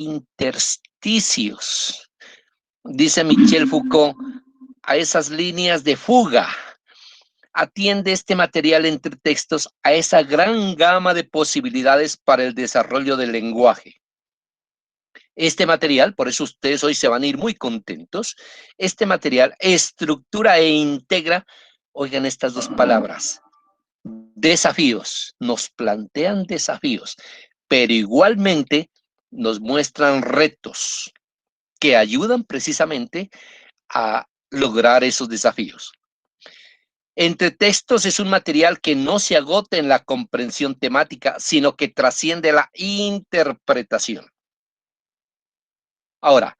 intersticios. Dice Michel Foucault, a esas líneas de fuga. Atiende este material entre textos a esa gran gama de posibilidades para el desarrollo del lenguaje. Este material, por eso ustedes hoy se van a ir muy contentos, este material estructura e integra, oigan estas dos palabras, desafíos, nos plantean desafíos, pero igualmente nos muestran retos que ayudan precisamente a lograr esos desafíos. Entre textos es un material que no se agota en la comprensión temática, sino que trasciende la interpretación. Ahora,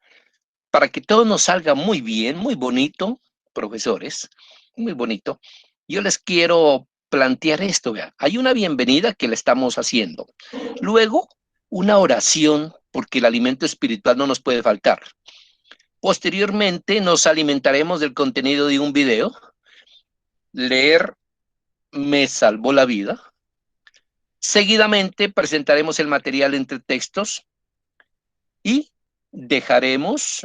para que todo nos salga muy bien, muy bonito, profesores, muy bonito, yo les quiero plantear esto, vean. Hay una bienvenida que le estamos haciendo. Luego, una oración, porque el alimento espiritual no nos puede faltar. Posteriormente, nos alimentaremos del contenido de un video. Leer me salvó la vida. Seguidamente, presentaremos el material entre textos y dejaremos,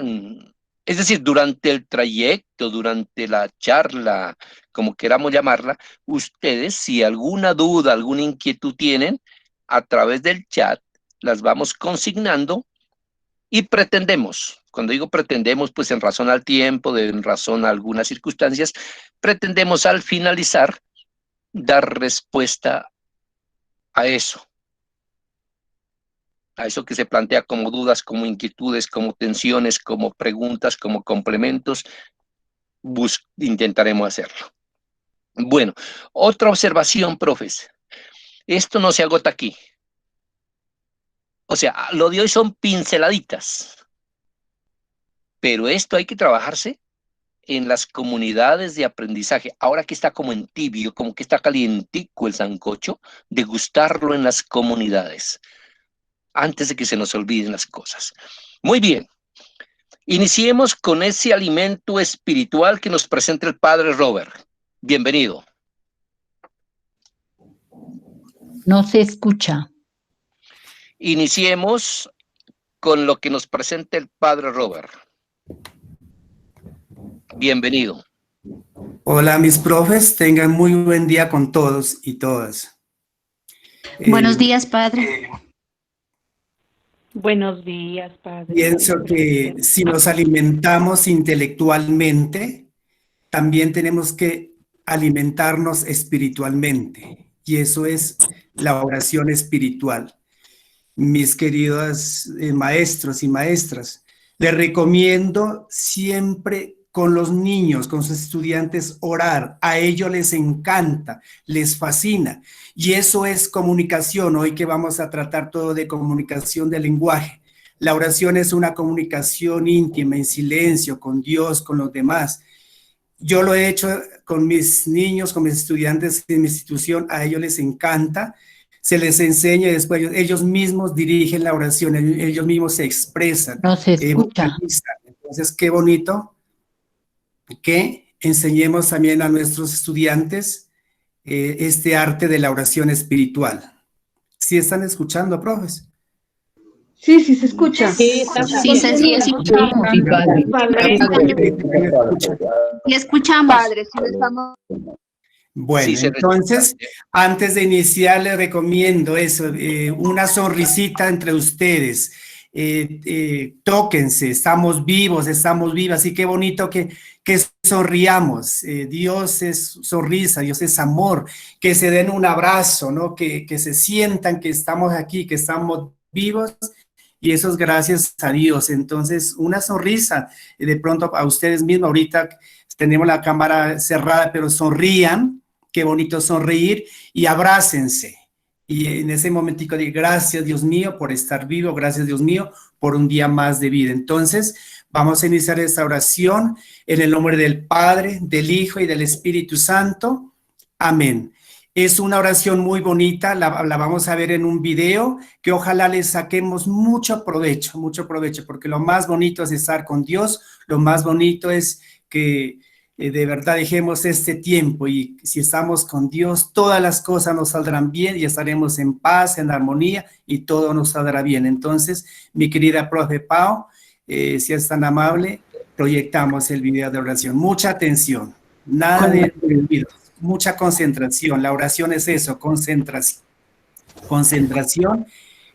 es decir, durante el trayecto, durante la charla, como queramos llamarla, ustedes, si alguna duda, alguna inquietud tienen, a través del chat, las vamos consignando y pretendemos, cuando digo pretendemos, pues en razón al tiempo, en razón a algunas circunstancias, pretendemos al finalizar dar respuesta a eso que se plantea como dudas, como inquietudes, como tensiones, como preguntas, como complementos, intentaremos hacerlo. Bueno, otra observación, profes. Esto no se agota aquí. O sea, lo de hoy son pinceladitas. Pero esto hay que trabajarse en las comunidades de aprendizaje. Ahora que está como en tibio, como que está calientico el sancocho, degustarlo en las comunidades, antes de que se nos olviden las cosas. Muy bien. Iniciemos con ese alimento espiritual que nos presenta el Padre Robert. Bienvenido. No se escucha. Iniciemos con lo que nos presenta el Padre Robert. Bienvenido. Hola, mis profes. Tengan muy buen día con todos y todas. Buenos días, Padre. Buenos días, Padre. Pienso que si nos alimentamos intelectualmente, también tenemos que alimentarnos espiritualmente. Y eso es la oración espiritual. Mis queridos maestros y maestras, les recomiendo siempre con los niños, con sus estudiantes, orar. A ellos les encanta, les fascina. Y eso es comunicación. Hoy que vamos a tratar todo de comunicación del lenguaje. La oración es una comunicación íntima, en silencio, con Dios, con los demás. Yo lo he hecho con mis niños, con mis estudiantes en mi institución. A ellos les encanta. Se les enseña y después ellos mismos dirigen la oración, ellos mismos se expresan. No se escucha. Entonces, qué bonito que enseñemos también a nuestros estudiantes este arte de la oración espiritual. ¿Sí están escuchando, profes? Sí, sí se escucha. Sí, escuchamos. Y escuchamos. Padre, sí lo estamos. Bueno, Sí, entonces, antes de iniciar, les recomiendo eso, una sonrisita entre ustedes. Tóquense, estamos vivos, estamos vivas, y qué bonito que sonriamos. Dios es sonrisa, Dios es amor, que se den un abrazo, ¿no? Que se sientan que estamos aquí, que estamos vivos, y eso es gracias a Dios. Entonces, una sonrisa, de pronto a ustedes mismos, ahorita tenemos la cámara cerrada, pero sonrían, qué bonito sonreír, y abrácense. Y en ese momentico de gracias, Dios mío, por estar vivo, gracias, Dios mío, por un día más de vida. Entonces, vamos a iniciar esta oración en el nombre del Padre, del Hijo y del Espíritu Santo. Amén. Es una oración muy bonita, la vamos a ver en un video, que ojalá le saquemos mucho provecho, porque lo más bonito es estar con Dios, lo más bonito es que de verdad dejemos este tiempo y si estamos con Dios, todas las cosas nos saldrán bien y estaremos en paz, en armonía y todo nos saldrá bien. Entonces, mi querida profe Pau, si es tan amable, proyectamos el video de oración. Mucha atención, nada de olvidos, mucha concentración. La oración es eso, concentración. Concentración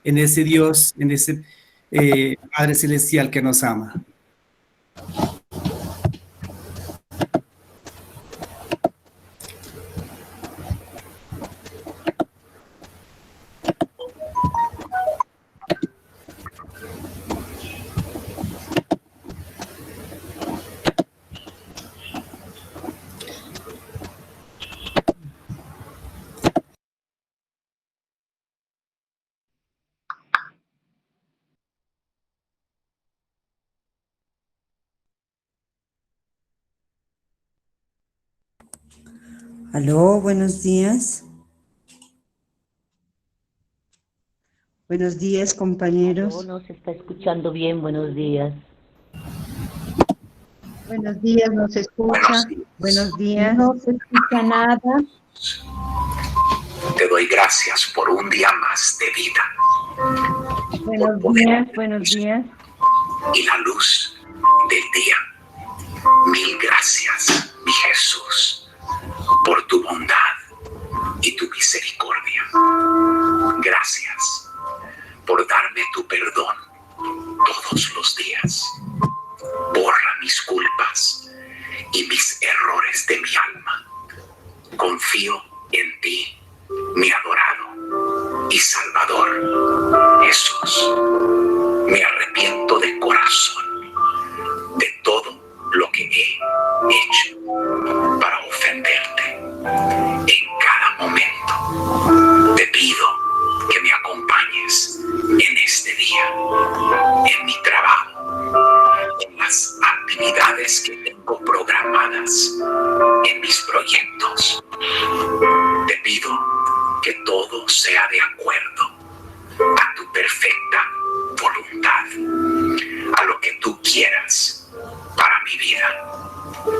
en ese Dios, en ese Padre Celestial que nos ama. Aló, buenos días. Buenos días, compañeros. No se está escuchando bien, buenos días. Buenos días, ¿nos escucha? Buenos días. No se escucha nada. Te doy gracias por un día más de vida. Buenos días, buenos días. Y la luz del día. Mil gracias, mi Jesús, por tu bondad y tu misericordia. Gracias por darme tu perdón todos los días. Borra mis culpas y mis errores de mi alma. Confío en ti, mi adorado y Salvador Jesús. Me arrepiento de corazón de todo lo que he hecho para ofenderte en cada momento. Te pido que me acompañes en este día, en mi trabajo, en las actividades que tengo programadas, en mis proyectos. Te pido que todo sea de acuerdo a tu perfecta voluntad, a lo que tú quieras para mi vida.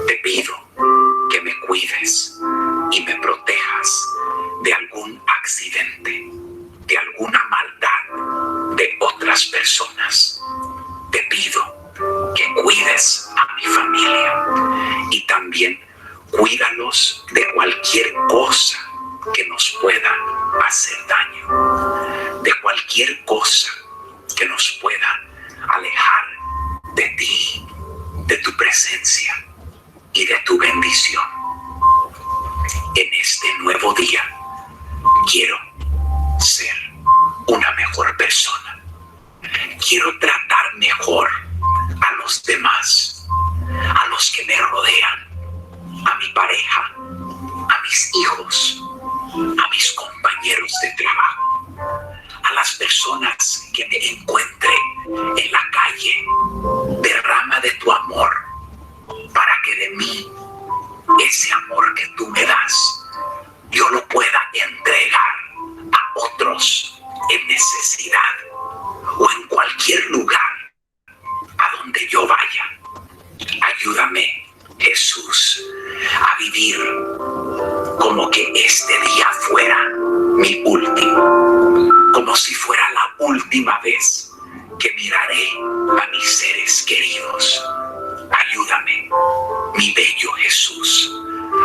Te pido que me cuides y me protejas de algún accidente, de alguna maldad de otras personas. Te pido que cuides a mi familia y también cuídalos de cualquier cosa que nos pueda hacer daño, de cualquier cosa que nos pueda alejar de ti, de tu presencia y de tu bendición. En este nuevo día quiero ser una mejor persona. Quiero tratar mejor a los demás, a los que me rodean, a mi pareja, a mis hijos, a mis compañeros de trabajo, a las personas que me encuentre en la calle. Derrama de tu amor para que de mí, ese amor que tú me das, yo lo pueda entregar a otros en necesidad o en cualquier lugar a donde yo vaya. Ayúdame, Jesús, a vivir como que este día fuera mi último, como si fuera la última vez que miraré a mis seres queridos. Ayúdame, mi bello Jesús,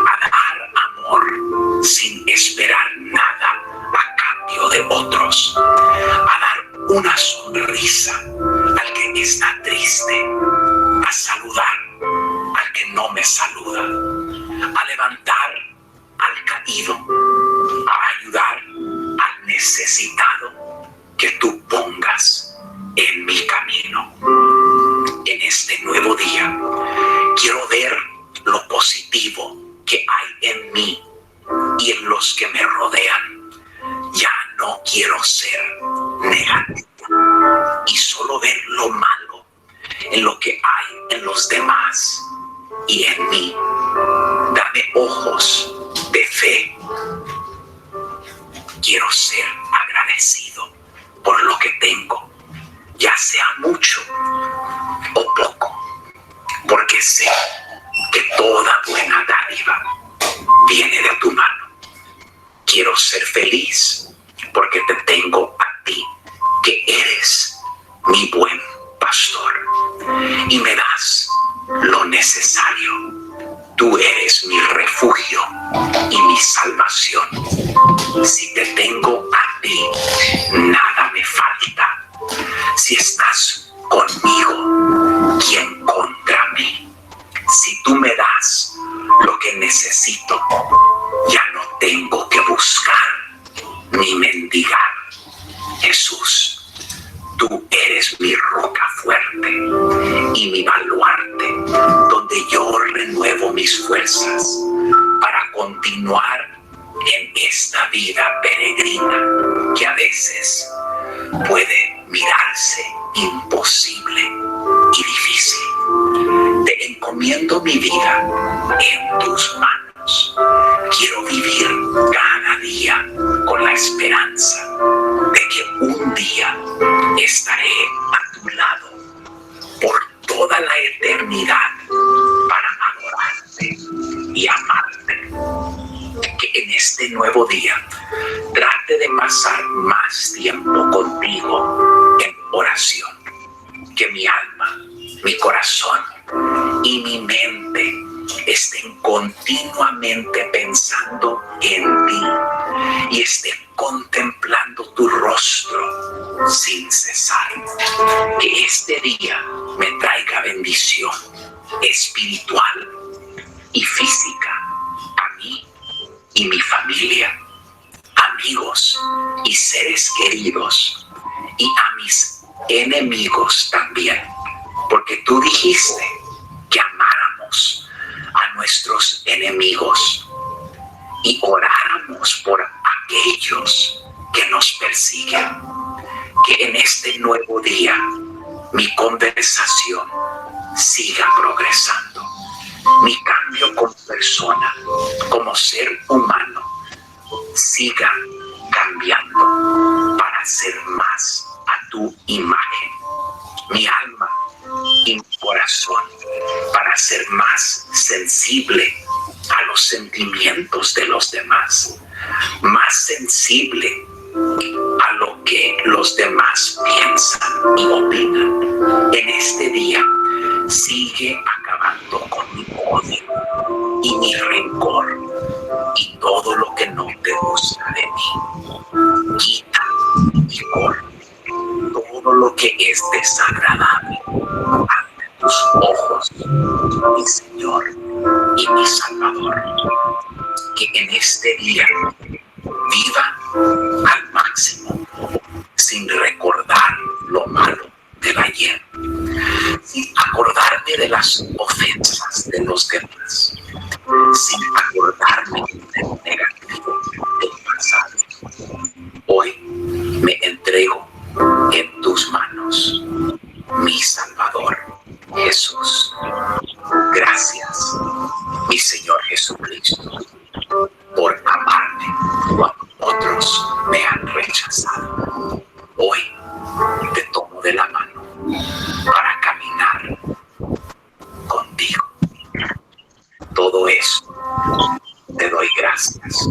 a dar amor sin esperar nada a cambio de otros, a dar una sonrisa al que está triste, a saludar al que no me saluda, a levantar al caído, a ayudar al necesitado que tú pongas en mi camino. En este nuevo día quiero ver lo positivo que hay en mí y en los que me rodean. Ya no quiero ser negativo y solo ver lo malo en lo que hay en los demás y en mí. Dame ojos de fe. Quiero ser agradecido por lo que tengo, ya sea mucho o poco, porque sé que toda buena dádiva viene de tu mano. Quiero ser feliz porque te tengo a ti, que eres mi buen pastor, y me das lo necesario. Tú eres mi refugio y mi salvación. Si te tengo a ti, nada me falta. Si estás conmigo, ¿quién contra mí? Si tú me das lo que necesito, ya no tengo que buscar ni mendigar. Jesús, tú eres mi roca fuerte y mi baluarte, donde yo renuevo mis fuerzas para continuar en esta vida peregrina que a veces puede mirarse imposible y difícil. Te encomiendo mi vida en tus manos. Quiero vivir cada día con la esperanza de que un día estaré a tu lado por toda la eternidad para adorarte y amarte. Que en este nuevo día trate de pasar más tiempo contigo en oración. Que mi alma, mi corazón y mi mente estén continuamente pensando en ti y estén contemplando tu rostro sin cesar. Que este día me traiga bendición espiritual y física a mí y mi familia, amigos y seres queridos, y a mis enemigos también, porque tú dijiste que amáramos a nuestros enemigos y oráramos por aquellos que nos persiguen. Que en este nuevo día mi conversación siga progresando, mi cambio como persona, como ser humano, siga cambiando para ser más a tu imagen. Mi alma y mi corazón para ser más sensible a los sentimientos de los demás, más sensible a lo que los demás piensan y opinan. En este día sigue acabando con mi odio y mi rencor y todo lo que no te gusta de mí. Quita y corre todo lo que es desagradable ante tus ojos, mi Señor y mi Salvador. Que en este día viva al máximo, sin recordar lo malo del ayer, sin acordarme de las ofensas de los demás, sin acordarme del negativo del pasado. Hoy me entrego en tus manos, mi Salvador Jesús. Gracias, mi Señor Jesucristo, por amarme cuando otros me han rechazado. Hoy te tomo de la mano para caminar contigo. Todo eso te doy gracias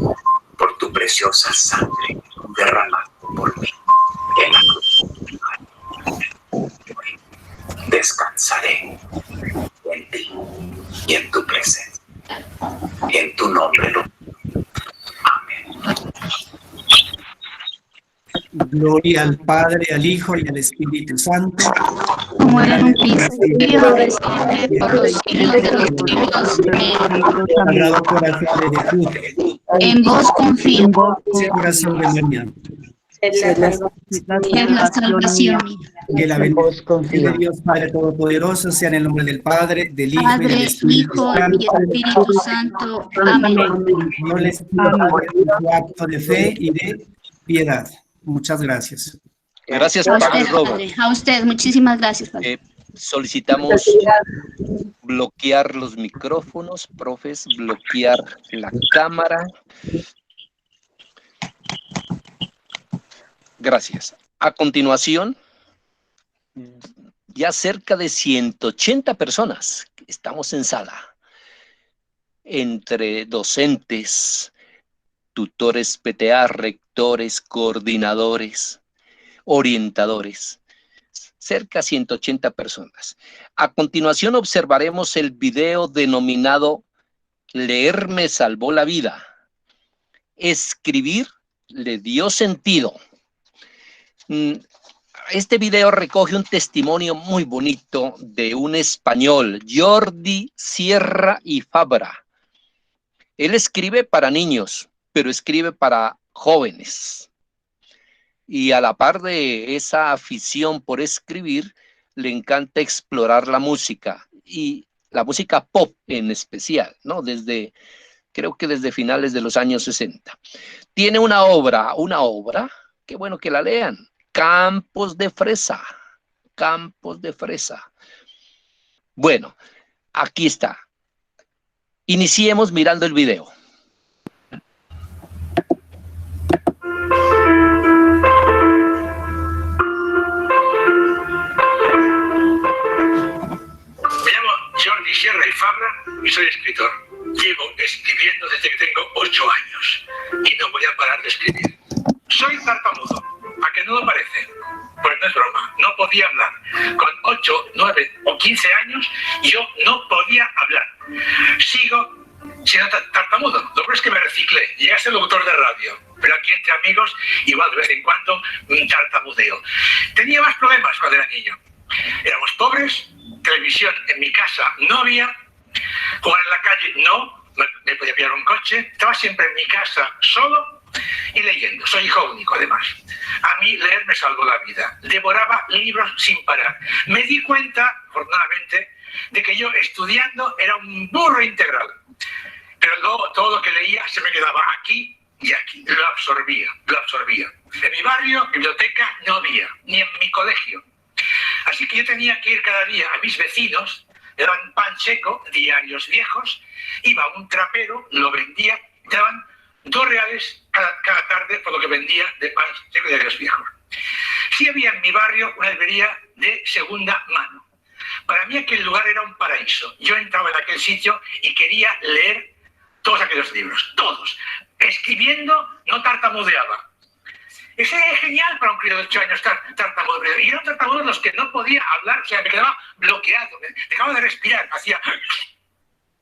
por tu preciosa sangre derramada por mí en la cruz. Hoy descansaré en ti y en tu presencia. En tu nombre lo pido. Amén. Gloria al Padre, al Hijo y al Espíritu Santo. Como era en un principio, ahora y siempre, por los siglos de los siglos. Amén. Sagrado Corazón de Jesús, En vos confío, corazón de María, es la salvación mía. que la bendición de Dios Padre Todopoderoso sea en el nombre del Padre, del Hijo y del Padre, Espíritu Hijo Santo. y Espíritu Santo. Amén. Yo les pido, Padre, su acto de fe y de piedad. Muchas gracias. Gracias, A Padre usted, Robert. Padre. A usted, muchísimas gracias, Padre. Solicitamos bloquear los micrófonos, profes, bloquear la cámara. Gracias. A continuación, ya cerca de 180 personas estamos en sala. entre docentes, tutores PTA, rectores, coordinadores, orientadores, cerca de 180 personas. A continuación observaremos el video denominado Leer me salvó la vida. Escribir le dio sentido. Este video recoge un testimonio muy bonito de un español, Jordi Sierra y Fabra. Él escribe para niños, pero escribe para jóvenes. Y a la par de esa afición por escribir, le encanta explorar la música, y la música pop en especial, ¿no? Creo que desde finales de los años 60. Tiene una obra, qué bueno que la lean, Campos de Fresa. Campos de Fresa. Bueno, aquí está. Iniciemos mirando el video. Me llamo Jordi Sierra y Fabra y soy escritor. Llevo escribiendo desde que tengo 8 años y no voy a parar de escribir. Soy tartamudo, ¿a que no lo parece? Pues no es broma, no podía hablar. Con 8, 9 o 15 años yo no podía hablar. Sigo siendo tartamudo. Lo que es que me reciclé, llegué a ser locutor de radio, pero aquí entre amigos igual de vez en cuando tartamudeo. Tenía más problemas cuando era niño. Éramos pobres, televisión en mi casa no había, jugar en la calle no, me podía pillar un coche, estaba siempre en mi casa solo y leyendo. Soy hijo único además. A mí leer me salvó la vida. Devoraba libros sin parar. Me di cuenta, afortunadamente, de que yo estudiando era un burro integral. Pero luego todo lo que leía se me quedaba aquí y aquí. Lo absorbía. En mi barrio, biblioteca no había, ni en mi colegio. Así que yo tenía que ir cada día a mis vecinos, le daban pan seco, diarios viejos, iba a un trapero, lo vendía, me daban 2 reales cada tarde por lo que vendía de pan seco y diarios viejos. Sí había en mi barrio una librería de segunda mano. Para mí aquel lugar era un paraíso. Yo entraba en aquel sitio y quería leer todos aquellos libros, todos. Escribiendo no tartamudeaba. Ese es genial para un crío de 8 años tartamudo. Y eran tartamudos los que no podía hablar, o sea, me quedaba bloqueado, dejaba de respirar, hacía...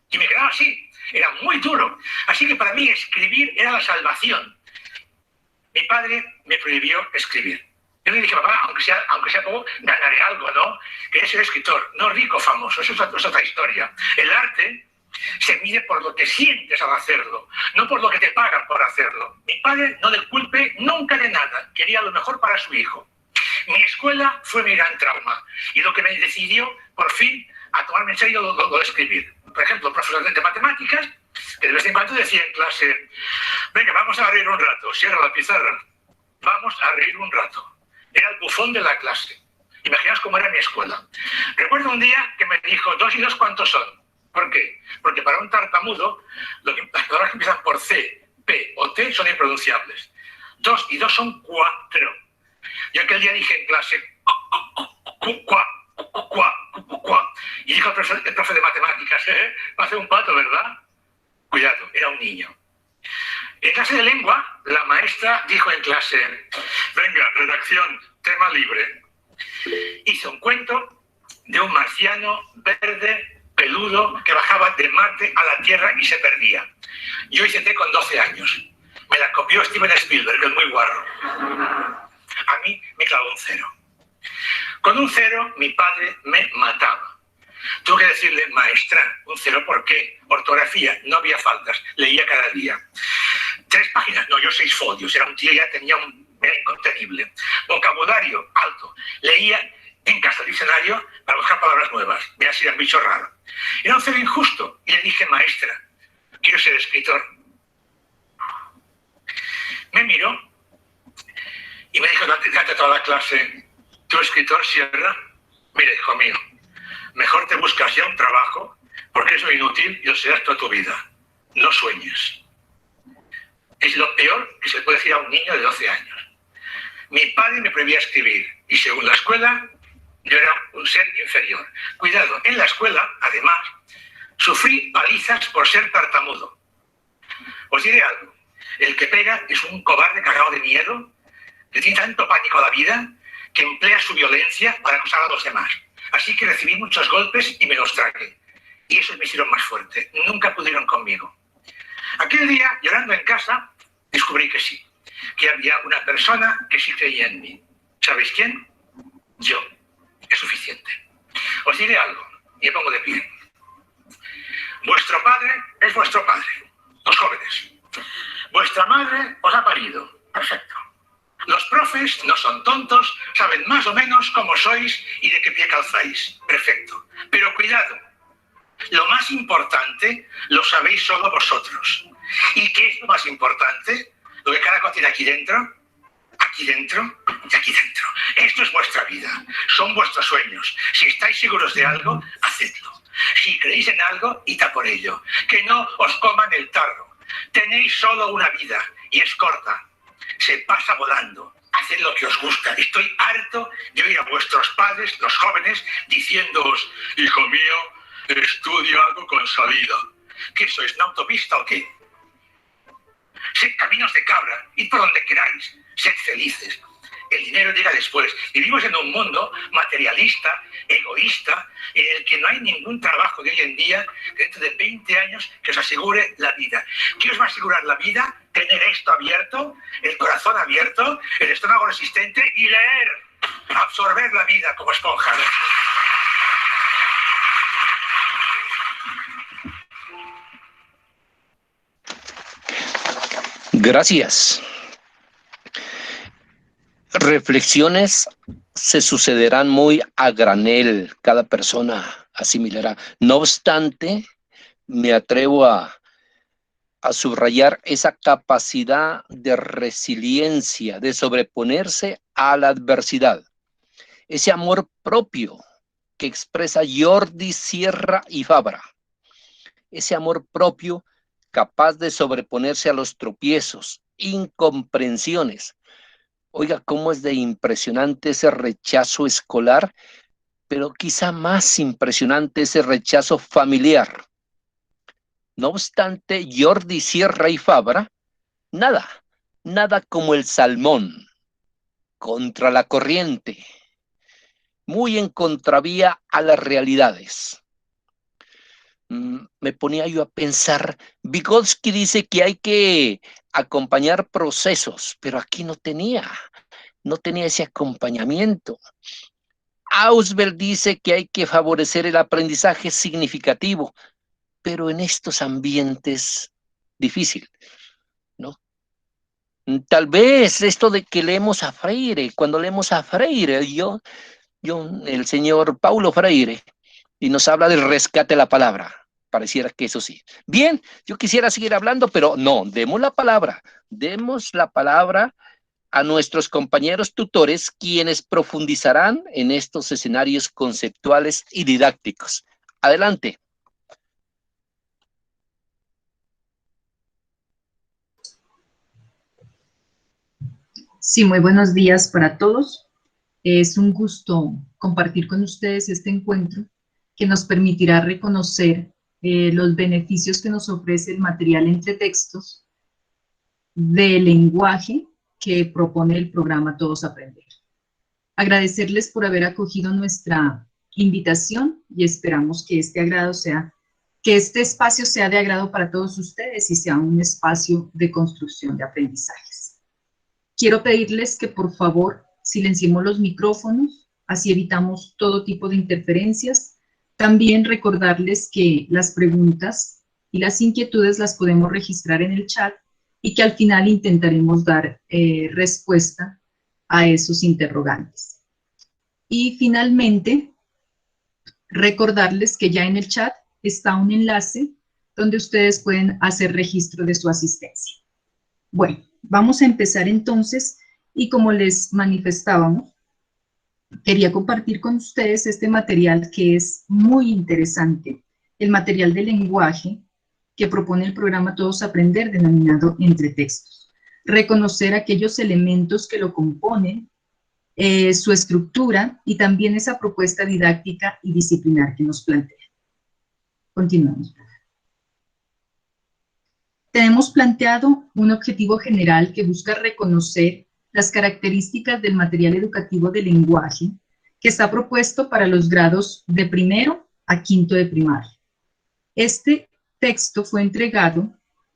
Y me quedaba así, era muy duro. Así que para mí escribir era la salvación. Mi padre me prohibió escribir. Yo le dije, papá, aunque sea poco, ganaré algo, ¿no? Quería ser escritor, no rico, famoso, eso es otra historia. El arte se mide por lo que sientes al hacerlo, no por lo que te pagan por hacerlo. Mi padre no le culpe nunca de nada, quería lo mejor para su hijo. Mi escuela fue mi gran trauma y lo que me decidió, por fin, a tomarme en serio lo de escribir. Por ejemplo, profesor de matemáticas, que de vez en cuando decía en clase, venga, vamos a reír un rato, cierra la pizarra, vamos a reír un rato. Era el bufón de la clase. Imaginaos cómo era mi escuela. Recuerdo un día que me dijo, 2 y 2, ¿cuántos son? ¿Por qué? Porque para un tartamudo, las palabras que empiezan por C, P o T son impronunciables. 2 y 2 son 4. Yo aquel día dije en clase, y dijo el profe de matemáticas, va a hacer un pato, ¿verdad? Cuidado, era un niño. En clase de lengua, la maestra dijo en clase, venga, redacción, tema libre. Hizo un cuento de un marciano verde, peludo, que bajaba de Marte a la Tierra y se perdía. Yo hice T con 12 años. Me la copió Steven Spielberg, que es muy guarro. A mí me clavó un 0. Con un 0, mi padre me mataba. Tuve que decirle, maestra, un 0, ¿por qué? Ortografía, no había faltas, leía cada día. 3 páginas, no, yo 6 folios, era un tío, ya tenía era incontenible. Vocabulario, alto. Leía en casa el diccionario para buscar palabras nuevas, veía si era un bicho raro. Era un 0 injusto, y le dije, maestra, quiero ser escritor. Me miró y me dijo durante toda la clase, ¿tú escritor, Sierra? Mire, hijo mío, mejor te buscas ya un trabajo, porque eso es inútil y lo serás toda tu vida. No sueñes. Es lo peor que se le puede decir a un niño de 12 años. Mi padre me prohibía escribir y según la escuela, yo era un ser inferior. Cuidado, en la escuela, además, Sufrí palizas por ser tartamudo. Os diré algo. El que pega es un cobarde cagado de miedo, que tiene tanto pánico a la vida, que emplea su violencia para acosar a los demás. Así que recibí muchos golpes y me los tragué. Y eso me hicieron más fuerte. Nunca pudieron conmigo. Aquel día, llorando en casa, descubrí que sí. Que había una persona que sí creía en mí. ¿Sabéis quién? Yo. Es suficiente. Os diré algo, y me pongo de pie. Vuestro padre es vuestro padre, los jóvenes. Vuestra madre os ha parido. Perfecto. Los profes no son tontos, saben más o menos cómo sois y de qué pie calzáis. Perfecto. Pero cuidado, lo más importante lo sabéis solo vosotros. ¿Y qué es lo más importante? Lo que cada cosa tiene aquí dentro y aquí dentro. Esto es vuestra vida, son vuestros sueños. Si estáis seguros de algo, hacedlo. Si creéis en algo, id a por ello. Que no os coman el tarro. Tenéis solo una vida y es corta. Se pasa volando. Haced lo que os gusta. Estoy harto de oír a vuestros padres, los jóvenes, diciéndoos: hijo mío, estudia algo con salida. ¿Qué sois, una autopista o qué? Sed caminos de cabra, id por donde queráis, sed felices. El dinero llega después. Vivimos en un mundo materialista, egoísta, en el que no hay ningún trabajo de hoy en día dentro de 20 años que os asegure la vida. ¿Qué os va a asegurar la vida? Tener esto abierto, el corazón abierto, el estómago resistente y leer, absorber la vida como esponja. Gracias. Reflexiones se sucederán muy a granel, cada persona asimilará. No obstante, me atrevo a subrayar esa capacidad de resiliencia, de sobreponerse a la adversidad. Ese amor propio que expresa Jordi Sierra y Fabra. Ese amor propio capaz de sobreponerse a los tropiezos, incomprensiones. Oiga, cómo es de impresionante ese rechazo escolar, pero quizá más impresionante ese rechazo familiar. No obstante, Jordi Sierra y Fabra, nada como el salmón, contra la corriente, muy en contravía a las realidades. Me ponía yo a pensar, Vygotsky dice que hay que acompañar procesos, pero aquí no tenía ese acompañamiento. Auswell dice que hay que favorecer el aprendizaje significativo, pero en estos ambientes difícil, ¿no? Tal vez esto de que leemos a Freire, cuando leemos a Freire, el señor Paulo Freire, y nos habla del rescate de la palabra. Pareciera que eso sí. Bien, yo quisiera seguir hablando, pero no, demos la palabra a nuestros compañeros tutores, quienes profundizarán en estos escenarios conceptuales y didácticos. Adelante. Sí, muy buenos días para todos. Es un gusto compartir con ustedes este encuentro que nos permitirá reconocer los beneficios que nos ofrece el material entre textos del lenguaje que propone el programa Todos Aprender. Agradecerles por haber acogido nuestra invitación y esperamos que este espacio sea de agrado para todos ustedes y sea un espacio de construcción de aprendizajes. Quiero pedirles que por favor silenciemos los micrófonos, así evitamos todo tipo de interferencias. También recordarles que las preguntas y las inquietudes las podemos registrar en el chat y que al final intentaremos dar respuesta a esos interrogantes. Y finalmente, recordarles que ya en el chat está un enlace donde ustedes pueden hacer registro de su asistencia. Bueno, vamos a empezar entonces y como les manifestábamos, quería compartir con ustedes este material que es muy interesante, el material de lenguaje que propone el programa Todos Aprender, denominado Entre Textos. Reconocer aquellos elementos que lo componen, su estructura y también esa propuesta didáctica y disciplinar que nos plantea. Continuamos. Tenemos planteado un objetivo general que busca reconocer las características del material educativo de lenguaje que está propuesto para los grados de 1º a 5º de primaria. Este texto fue entregado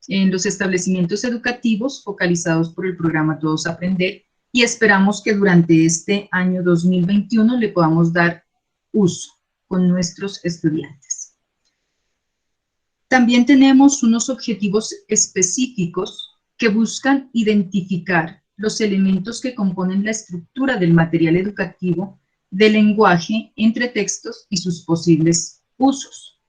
en los establecimientos educativos focalizados por el programa Todos Aprender y esperamos que durante este año 2021 le podamos dar uso con nuestros estudiantes. También tenemos unos objetivos específicos que buscan identificar los elementos que componen la estructura del material educativo de lenguaje entre textos y sus posibles usos,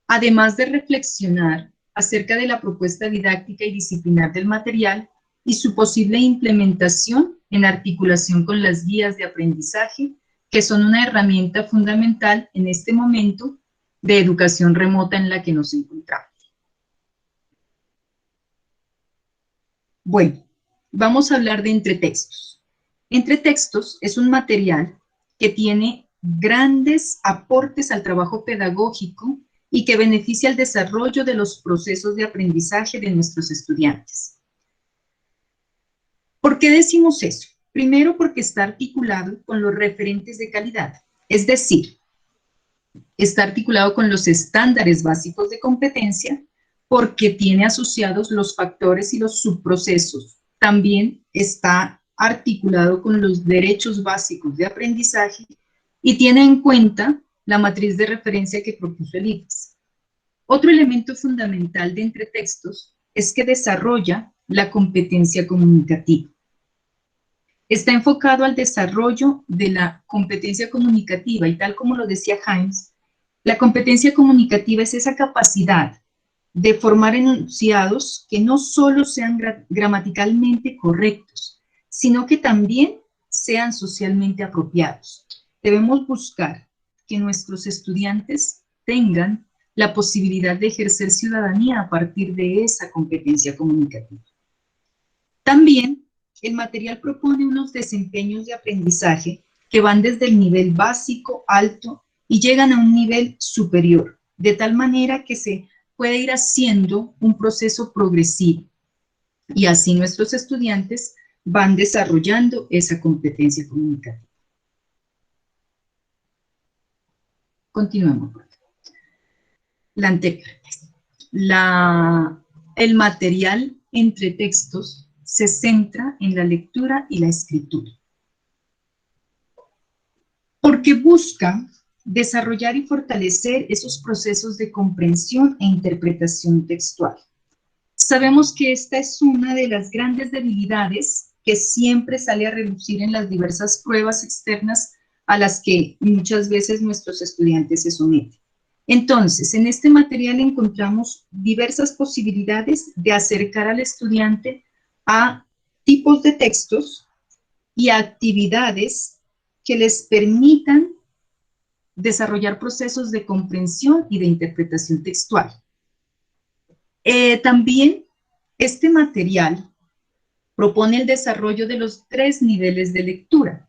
además de reflexionar acerca de la propuesta didáctica y disciplinar del material y su posible implementación en articulación con las guías de aprendizaje, que son una herramienta fundamental en este momento de educación remota en la que nos encontramos. Bueno, vamos a hablar de entretextos. Entretextos es un material que tiene grandes aportes al trabajo pedagógico y que beneficia el desarrollo de los procesos de aprendizaje de nuestros estudiantes. ¿Por qué decimos eso? Primero, porque está articulado con los referentes de calidad, es decir, está articulado con los estándares básicos de competencia porque tiene asociados los factores y los subprocesos. También está articulado con los derechos básicos de aprendizaje y tiene en cuenta la matriz de referencia que propuso el ICES. Otro elemento fundamental de entretextos es que desarrolla la competencia comunicativa. Está enfocado al desarrollo de la competencia comunicativa y tal como lo decía Heinz, la competencia comunicativa es esa capacidad de formar enunciados que no solo sean gramaticalmente correctos, sino que también sean socialmente apropiados. Debemos buscar que nuestros estudiantes tengan la posibilidad de ejercer ciudadanía a partir de esa competencia comunicativa. También el material propone unos desempeños de aprendizaje que van desde el nivel básico, alto, y llegan a un nivel superior, de tal manera que se puede ir haciendo un proceso progresivo. Y así nuestros estudiantes van desarrollando esa competencia comunicativa. Continuemos. La anterior. El material entre textos se centra en la lectura y la escritura, porque busca desarrollar y fortalecer esos procesos de comprensión e interpretación textual. Sabemos que esta es una de las grandes debilidades que siempre sale a relucir en las diversas pruebas externas a las que muchas veces nuestros estudiantes se someten. Entonces, en este material encontramos diversas posibilidades de acercar al estudiante a tipos de textos y actividades que les permitan desarrollar procesos de comprensión y de interpretación textual. También este material propone el desarrollo de los 3 niveles de lectura,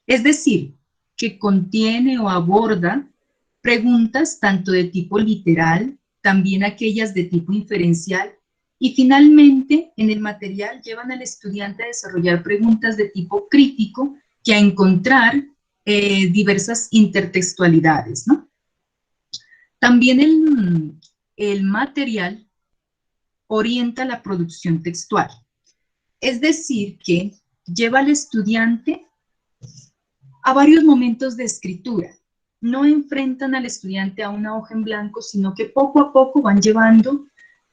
es decir, que contiene o aborda preguntas tanto de tipo literal, también aquellas de tipo inferencial, y finalmente en el material llevan al estudiante a desarrollar preguntas de tipo crítico y a encontrar diversas intertextualidades, ¿no? También el material orienta la producción textual, es decir, que lleva al estudiante a varios momentos de escritura. No enfrentan al estudiante a una hoja en blanco, sino que poco a poco van llevando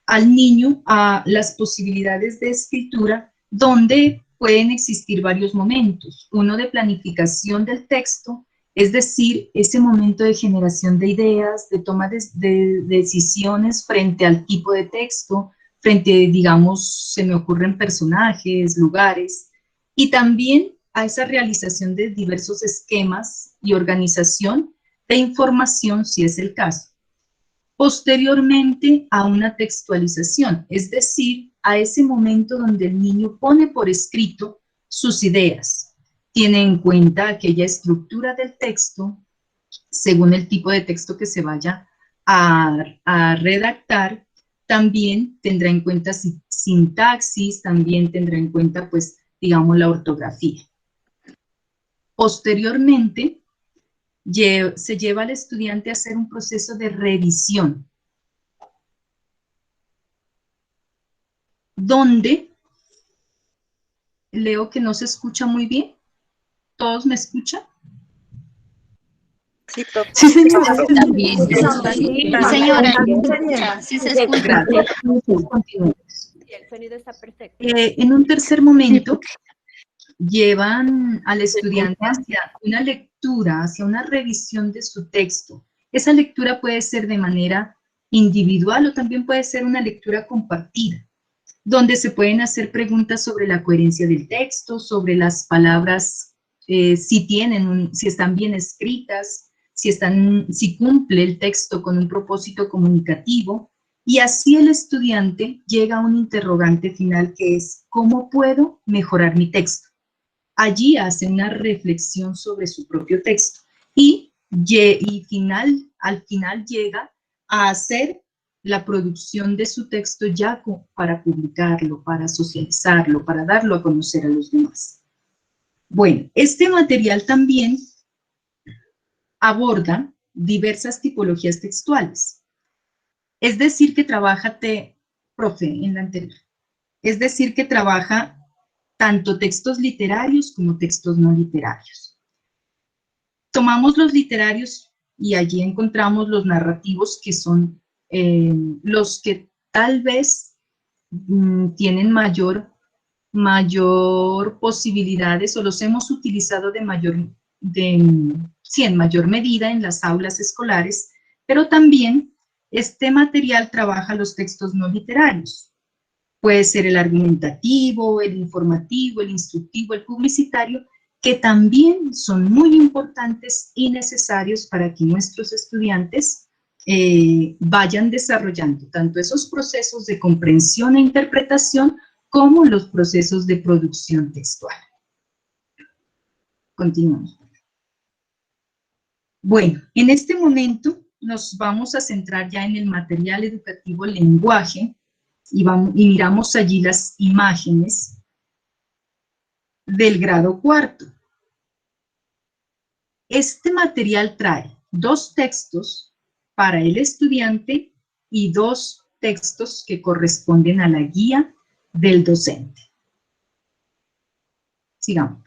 al niño a las posibilidades de escritura donde pueden existir varios momentos. Uno de planificación del texto, es decir, ese momento de generación de ideas, de toma de decisiones frente al tipo de texto, frente, digamos, se me ocurren personajes, lugares, y también a esa realización de diversos esquemas y organización de información, si es el caso. Posteriormente a una textualización, es decir, a ese momento donde el niño pone por escrito sus ideas, tiene en cuenta aquella estructura del texto, según el tipo de texto que se vaya a redactar, también tendrá en cuenta sintaxis, también tendrá en cuenta, pues, digamos, la ortografía. Posteriormente, se lleva al estudiante a hacer un proceso de revisión, donde leo que no se escucha muy bien. ¿Todos me escuchan? Sí, señora. También. Señora, sí se escucha. Continuemos. El sonido está perfecto. En un tercer momento, llevan al estudiante hacia una lectura, hacia una revisión de su texto. Esa lectura puede ser de manera individual o también puede ser una lectura compartida, donde se pueden hacer preguntas sobre la coherencia del texto, sobre las palabras, si están bien escritas, si cumple el texto con un propósito comunicativo, y así el estudiante llega a un interrogante final que es: ¿cómo puedo mejorar mi texto? Allí hace una reflexión sobre su propio texto y al final llega a hacer la producción de su texto ya para publicarlo, para socializarlo, para darlo a conocer a los demás. Bueno, este material también aborda diversas tipologías textuales. Es decir, que trabaja, profe, en la anterior, es decir, que trabaja tanto textos literarios como textos no literarios. Tomamos los literarios y allí encontramos los narrativos, que son los que tal vez tienen mayor posibilidades, o los hemos utilizado en mayor medida en las aulas escolares, pero también este material trabaja los textos no literarios. Puede ser el argumentativo, el informativo, el instructivo, el publicitario, que también son muy importantes y necesarios para que nuestros estudiantes vayan desarrollando tanto esos procesos de comprensión e interpretación como los procesos de producción textual. Continuamos. Bueno, en este momento nos vamos a centrar ya en el material educativo lenguaje, y miramos allí las imágenes del grado cuarto. Este material trae 2 textos para el estudiante y 2 textos que corresponden a la guía del docente. Sigamos.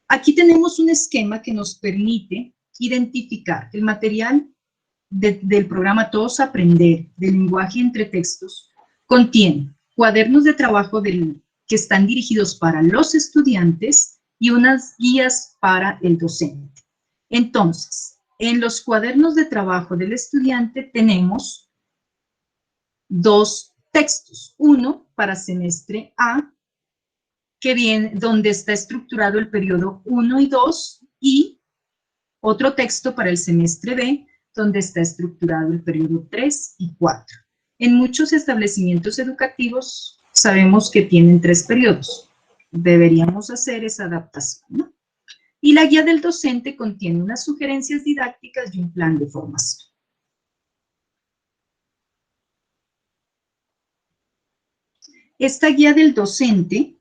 Aquí tenemos un esquema que nos permite identificar el material del programa Todos Aprender, del lenguaje entre textos, contiene cuadernos de trabajo que están dirigidos para los estudiantes y unas guías para el docente. Entonces, en los cuadernos de trabajo del estudiante tenemos 2 textos. Uno para semestre A, donde está estructurado el periodo 1 y 2, y otro texto para el semestre B, donde está estructurado el periodo 3 y 4. En muchos establecimientos educativos sabemos que tienen 3 periodos. Deberíamos hacer esa adaptación, ¿no? Y la guía del docente contiene unas sugerencias didácticas y un plan de formación. Esta guía del docente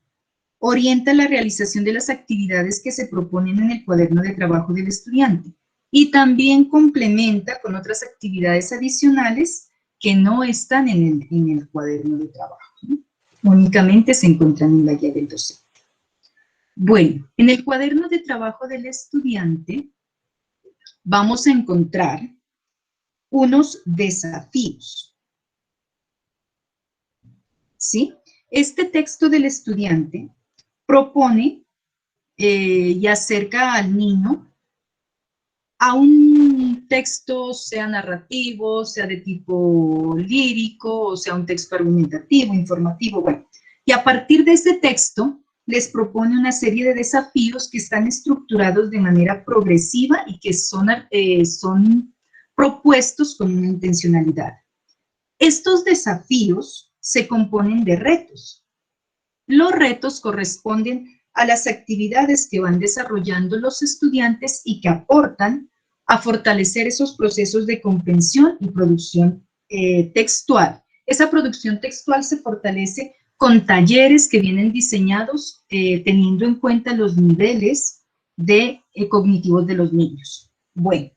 orienta la realización de las actividades que se proponen en el cuaderno de trabajo del estudiante, y también complementa con otras actividades adicionales que no están en el cuaderno de trabajo, ¿no? Únicamente se encuentran en la guía del docente. Bueno, en el cuaderno de trabajo del estudiante vamos a encontrar unos desafíos, ¿sí? Este texto del estudiante propone y acerca al niño a un texto, sea narrativo, sea de tipo lírico, o sea un texto argumentativo, informativo, bueno. Y a partir de ese texto, les propone una serie de desafíos que están estructurados de manera progresiva y que son propuestos con una intencionalidad. Estos desafíos se componen de retos. Los retos corresponden a las actividades que van desarrollando los estudiantes y que aportan a fortalecer esos procesos de comprensión y producción textual. Esa producción textual se fortalece con talleres que vienen diseñados teniendo en cuenta los niveles cognitivos de los niños. Bueno,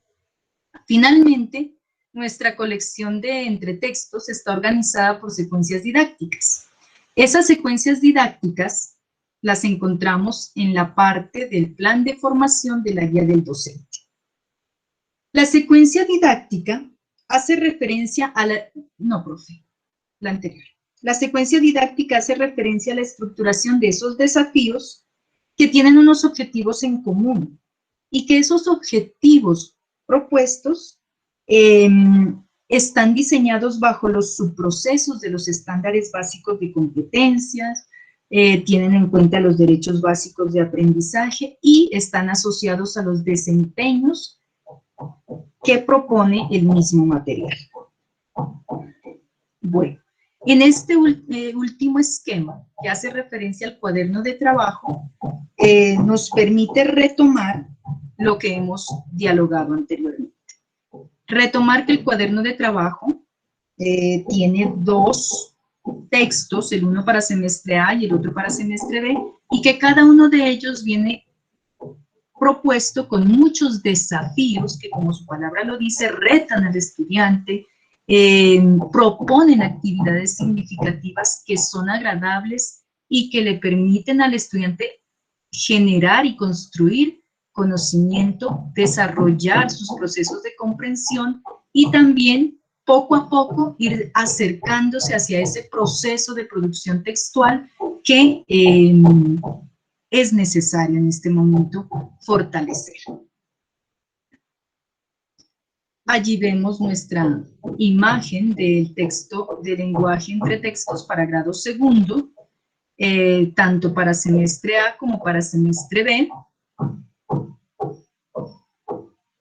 finalmente, nuestra colección de entretextos está organizada por secuencias didácticas. Esas secuencias didácticas las encontramos en la parte del plan de formación de la guía del docente. La secuencia didáctica hace referencia a la... No, profe, la anterior. La secuencia didáctica hace referencia a la estructuración de esos desafíos que tienen unos objetivos en común y que esos objetivos propuestos están diseñados bajo los subprocesos de los estándares básicos de competencias, tienen en cuenta los derechos básicos de aprendizaje y están asociados a los desempeños que propone el mismo material. Bueno, en este último esquema, que hace referencia al cuaderno de trabajo, nos permite retomar lo que hemos dialogado anteriormente. Retomar que el cuaderno de trabajo tiene dos textos, el uno para semestre A y el otro para semestre B, y que cada uno de ellos viene propuesto con muchos desafíos que, como su palabra lo dice, retan al estudiante, proponen actividades significativas que son agradables y que le permiten al estudiante generar y construir conocimiento, desarrollar sus procesos de comprensión y también poco a poco ir acercándose hacia ese proceso de producción textual que es necesario en este momento fortalecer. Allí vemos nuestra imagen del texto de lenguaje entre textos para grado segundo, tanto para semestre A como para semestre B.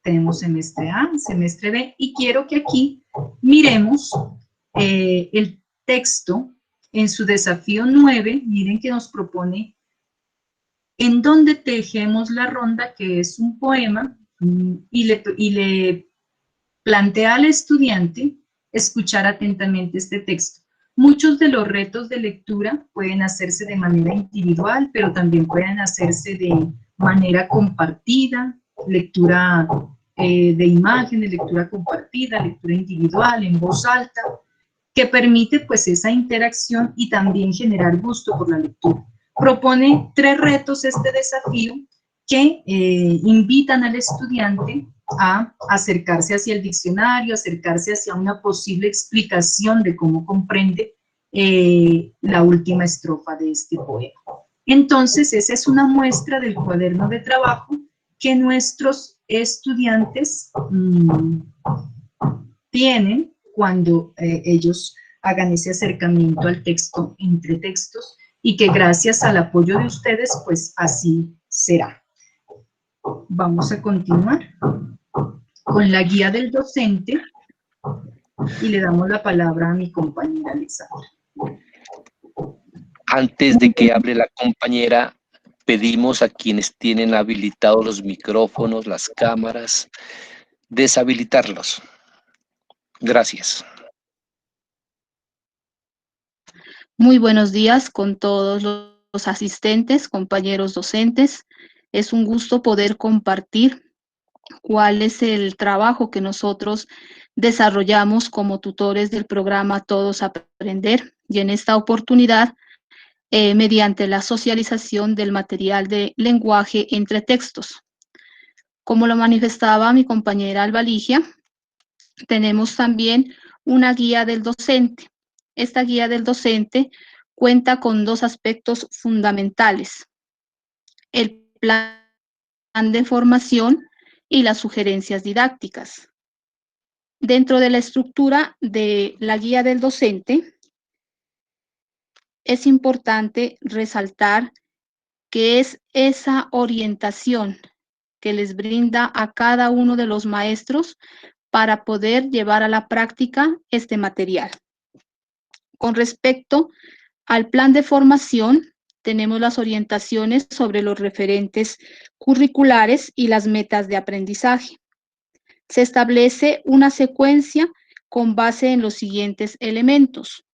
Tenemos semestre A, semestre B, y quiero que aquí miremos el texto en su desafío 9, miren que nos propone en donde tejemos la ronda, que es un poema, y le plantea al estudiante escuchar atentamente este texto. Muchos de los retos de lectura pueden hacerse de manera individual, pero también pueden hacerse de manera compartida, lectura de imágenes, lectura compartida, lectura individual, en voz alta, que permite pues esa interacción y también generar gusto por la lectura. Propone 3 retos este desafío que invitan al estudiante a acercarse hacia el diccionario, acercarse hacia una posible explicación de cómo comprende la última estrofa de este poema. Entonces, esa es una muestra del cuaderno de trabajo que nuestros estudiantes tienen cuando ellos hagan ese acercamiento al texto entre textos y que gracias al apoyo de ustedes, pues así será. Vamos a continuar con la guía del docente y le damos la palabra a mi compañera Alexandra. Antes de que hable la compañera, pedimos a quienes tienen habilitados los micrófonos, las cámaras, deshabilitarlos. Gracias. Muy buenos días con todos los asistentes, compañeros docentes. Es un gusto poder compartir cuál es el trabajo que nosotros desarrollamos como tutores del programa Todos Aprender, y en esta oportunidad mediante la socialización del material de lenguaje entre textos. Como lo manifestaba mi compañera Alba Ligia, tenemos también una guía del docente. Esta guía del docente cuenta con 2 aspectos fundamentales: el plan de formación y las sugerencias didácticas. Dentro de la estructura de la guía del docente, es importante resaltar que es esa orientación que les brinda a cada uno de los maestros para poder llevar a la práctica este material. Con respecto al plan de formación, tenemos las orientaciones sobre los referentes curriculares y las metas de aprendizaje. se establece una secuencia con base en los siguientes elementos: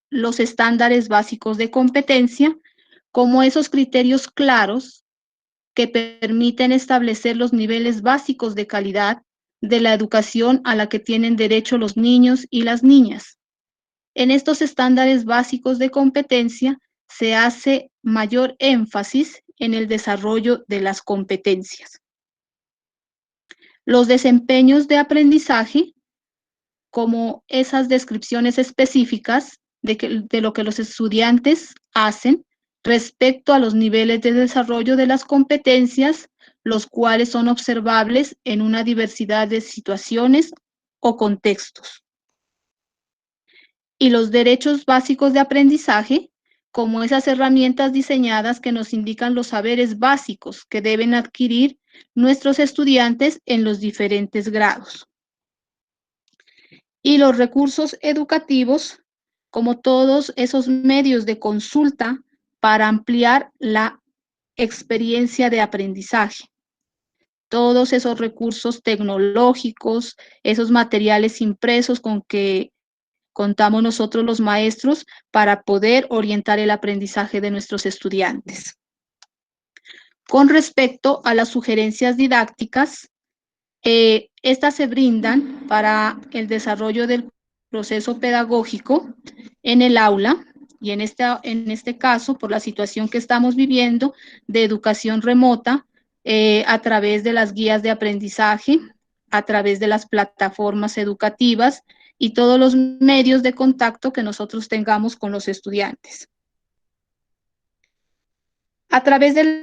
los estándares básicos de competencia, como esos criterios claros que permiten establecer los niveles básicos de calidad de la educación a la que tienen derecho los niños y las niñas. En estos estándares básicos de competencia se hace mayor énfasis en el desarrollo de las competencias. Los desempeños de aprendizaje, como esas descripciones específicas de lo que los estudiantes hacen respecto a los niveles de desarrollo de las competencias, los cuales son observables en una diversidad de situaciones o contextos. Y los derechos básicos de aprendizaje, como esas herramientas diseñadas que nos indican los saberes básicos que deben adquirir nuestros estudiantes en los diferentes grados. Y los recursos educativos, como todos esos medios de consulta para ampliar la experiencia de aprendizaje. Todos esos recursos tecnológicos, esos materiales impresos con que contamos nosotros los maestros para poder orientar el aprendizaje de nuestros estudiantes. Con respecto a las sugerencias didácticas, estas se brindan para el desarrollo del proceso pedagógico en el aula y en este caso, por la situación que estamos viviendo de educación remota, a través de las guías de aprendizaje, a través de las plataformas educativas y todos los medios de contacto que nosotros tengamos con los estudiantes. A través de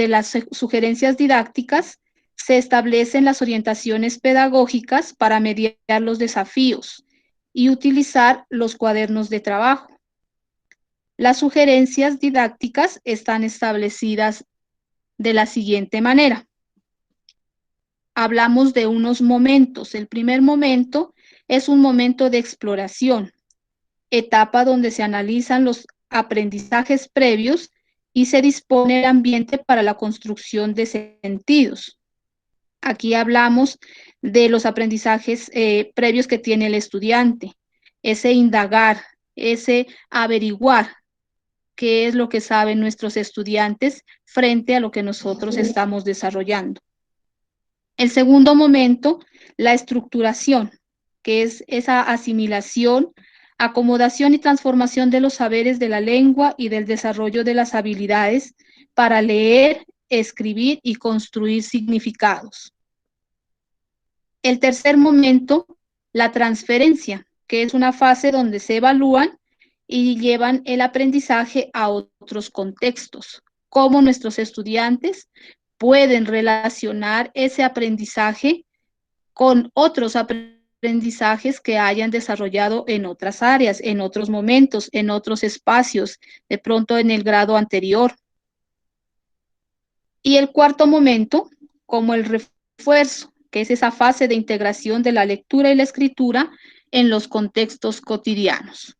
las sugerencias didácticas, se establecen las orientaciones pedagógicas para mediar los desafíos y utilizar los cuadernos de trabajo. Las sugerencias didácticas están establecidas de la siguiente manera. Hablamos de unos momentos. El primer momento es un momento de exploración, etapa donde se analizan los aprendizajes previos y se dispone el ambiente para la construcción de sentidos. Aquí hablamos de los aprendizajes previos que tiene el estudiante, ese indagar, ese averiguar qué es lo que saben nuestros estudiantes frente a lo que nosotros estamos desarrollando. El segundo momento, la estructuración, que es esa asimilación, acomodación y transformación de los saberes de la lengua y del desarrollo de las habilidades para leer, escribir y construir significados. El tercer momento, la transferencia, que es una fase donde se evalúan y llevan el aprendizaje a otros contextos, cómo nuestros estudiantes pueden relacionar ese aprendizaje con otros aprendizajes que hayan desarrollado en otras áreas, en otros momentos, en otros espacios, de pronto en el grado anterior. Y el cuarto momento, como el refuerzo, que es esa fase de integración de la lectura y la escritura en los contextos cotidianos.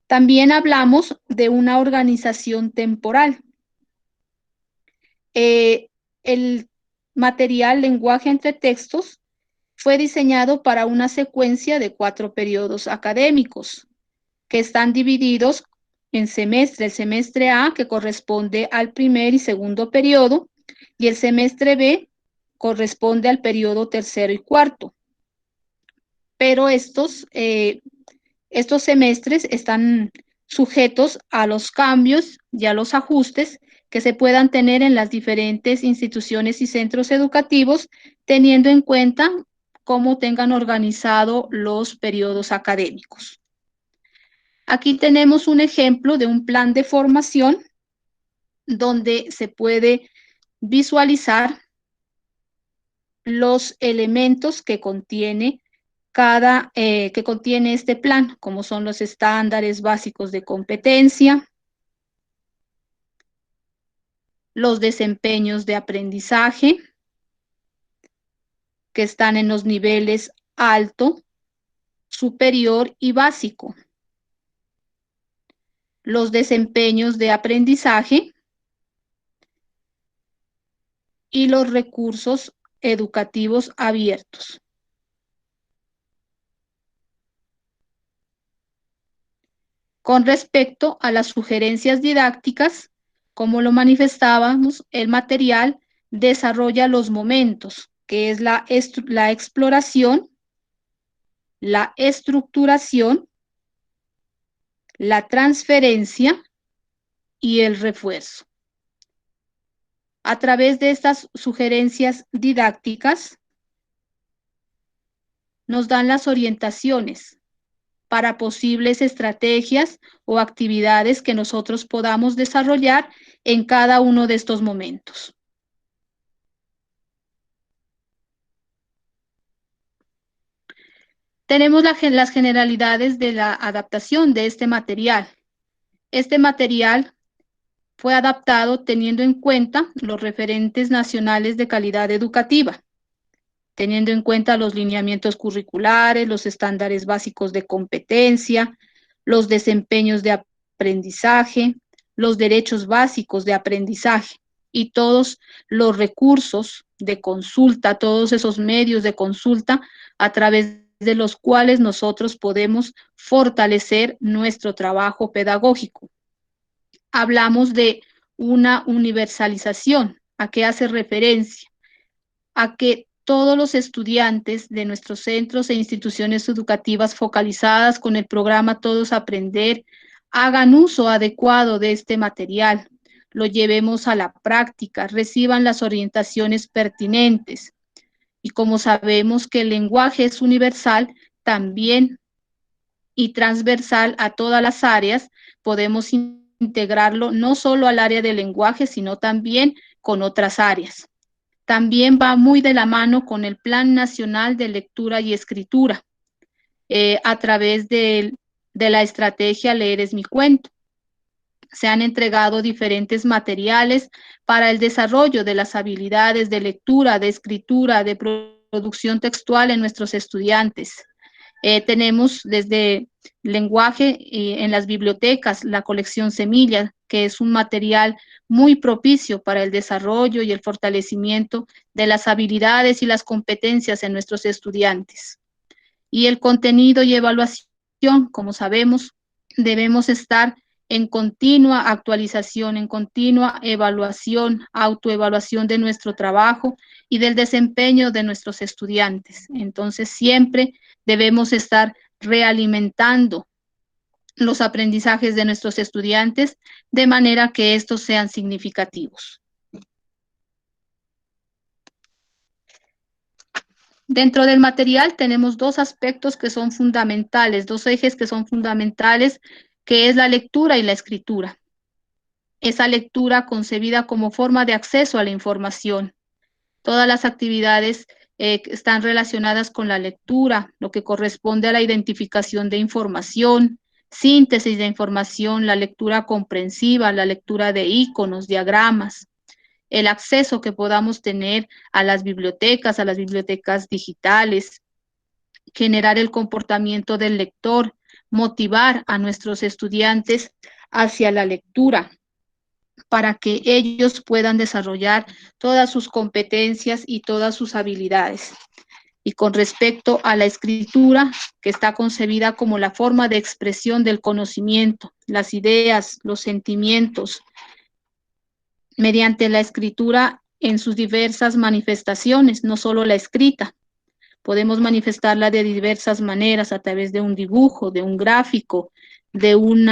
También hablamos de una organización temporal. El material Lenguaje entre Textos fue diseñado para una secuencia de 4 periodos académicos que están divididos en semestre. El semestre A, que corresponde al primer y segundo periodo, y el semestre B corresponde al periodo tercero y cuarto. Pero estos semestres están sujetos a los cambios y a los ajustes que se puedan tener en las diferentes instituciones y centros educativos, teniendo en cuenta cómo tengan organizado los periodos académicos. Aquí tenemos un ejemplo de un plan de formación donde se puede visualizar los elementos que contiene este plan, como son los estándares básicos de competencia, los desempeños de aprendizaje, que están en los niveles alto, superior y básico. Los desempeños de aprendizaje y los recursos educativos abiertos. Con respecto a las sugerencias didácticas, como lo manifestábamos, el material desarrolla los momentos, que es la exploración, la estructuración, la transferencia y el refuerzo. A través de estas sugerencias didácticas, nos dan las orientaciones para posibles estrategias o actividades que nosotros podamos desarrollar en cada uno de estos momentos. Tenemos las generalidades de la adaptación de este material. Este material fue adaptado teniendo en cuenta los referentes nacionales de calidad educativa, teniendo en cuenta los lineamientos curriculares, los estándares básicos de competencia, los desempeños de aprendizaje, los derechos básicos de aprendizaje y todos los recursos de consulta, todos esos medios de consulta a través de los cuales nosotros podemos fortalecer nuestro trabajo pedagógico. Hablamos de una universalización. ¿A qué hace referencia? A que todos los estudiantes de nuestros centros e instituciones educativas focalizadas con el programa Todos Aprender hagan uso adecuado de este material, lo llevemos a la práctica, reciban las orientaciones pertinentes. Y como sabemos que el lenguaje es universal, también y transversal a todas las áreas, podemos integrarlo no solo al área del lenguaje, sino también con otras áreas. También va muy de la mano con el Plan Nacional de Lectura y Escritura, a través de la estrategia Leer es mi cuento. Se han entregado diferentes materiales para el desarrollo de las habilidades de lectura, de escritura, de producción textual en nuestros estudiantes. Tenemos desde lenguaje en las bibliotecas, la colección Semilla, que es un material muy propicio para el desarrollo y el fortalecimiento de las habilidades y las competencias en nuestros estudiantes. Y el contenido y evaluación, como sabemos, debemos estar en continua actualización, en continua evaluación, autoevaluación de nuestro trabajo y del desempeño de nuestros estudiantes. Entonces, siempre debemos estar realimentando los aprendizajes de nuestros estudiantes de manera que estos sean significativos. Dentro del material tenemos dos aspectos que son fundamentales, dos ejes que son fundamentales, que es la lectura y la escritura. Esa lectura concebida como forma de acceso a la información. Todas las actividades están relacionadas con la lectura, lo que corresponde a la identificación de información, síntesis de información, la lectura comprensiva, la lectura de iconos, diagramas, el acceso que podamos tener a las bibliotecas digitales, generar el comportamiento del lector, motivar a nuestros estudiantes hacia la lectura, para que ellos puedan desarrollar todas sus competencias y todas sus habilidades. Y con respecto a la escritura, que está concebida como la forma de expresión del conocimiento, las ideas, los sentimientos, mediante la escritura en sus diversas manifestaciones, no solo la escrita. Podemos manifestarla de diversas maneras, a través de un dibujo, de un gráfico, de un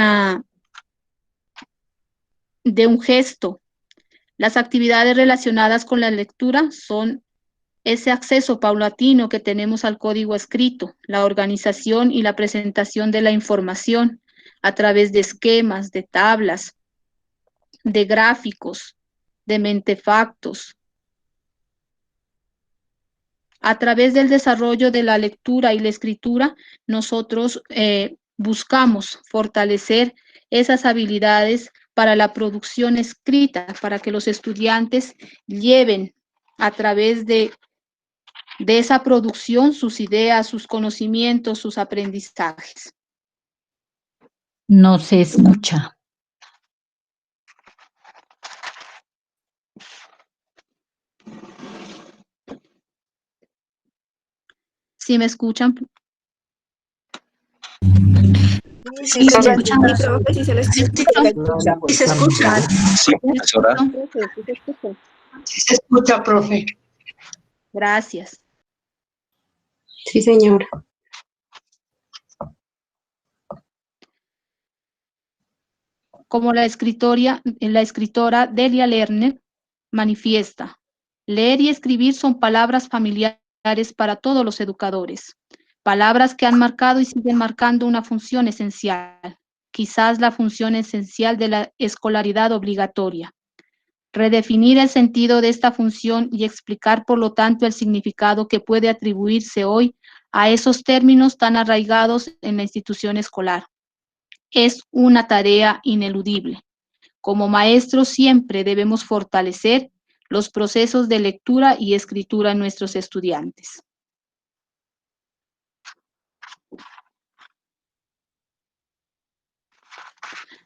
gesto. Las actividades relacionadas con la lectura son ese acceso paulatino que tenemos al código escrito, la organización y la presentación de la información a través de esquemas, de tablas, de gráficos, de mentefactos. A través del desarrollo de la lectura y la escritura, nosotros buscamos fortalecer esas habilidades para la producción escrita, para que los estudiantes lleven a través de esa producción sus ideas, sus conocimientos, sus aprendizajes. No se escucha. ¿Sí me escuchan? Sí, se profe, escucha. sí, profe, sí se le escucha. Sí se escucha. Sí, profesora. Profe, sí se escucha. Sí se escucha, profe. Gracias. Sí, señora. Como la escritora Delia Lerner manifiesta, leer y escribir son palabras familiares para todos los educadores, palabras que han marcado y siguen marcando una función esencial, quizás la función esencial de la escolaridad obligatoria. Redefinir el sentido de esta función y explicar, por lo tanto, el significado que puede atribuirse hoy a esos términos tan arraigados en la institución escolar. Es una tarea ineludible. Como maestros siempre debemos fortalecer los procesos de lectura y escritura en nuestros estudiantes.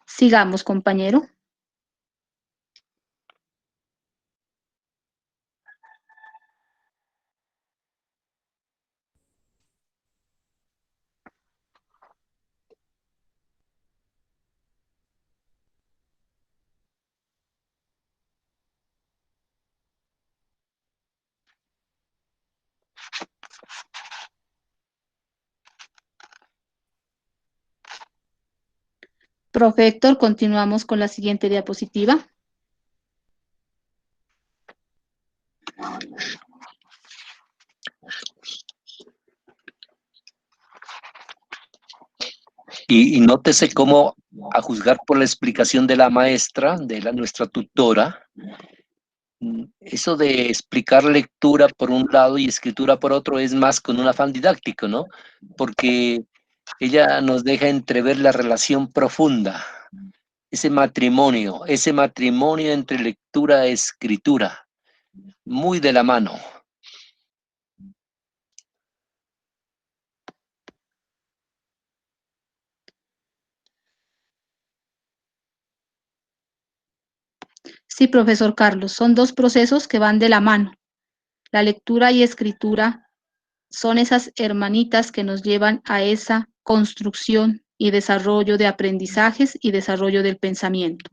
Sigamos, compañero. Profe Héctor, continuamos con la siguiente diapositiva. Y nótese cómo, a juzgar por la explicación de la maestra, nuestra tutora, eso de explicar lectura por un lado y escritura por otro es más con un afán didáctico, ¿no? Porque ella nos deja entrever la relación profunda, ese matrimonio entre lectura e escritura, muy de la mano. Sí, profesor Carlos, son dos procesos que van de la mano. La lectura y escritura son esas hermanitas que nos llevan a esa construcción y desarrollo de aprendizajes y desarrollo del pensamiento.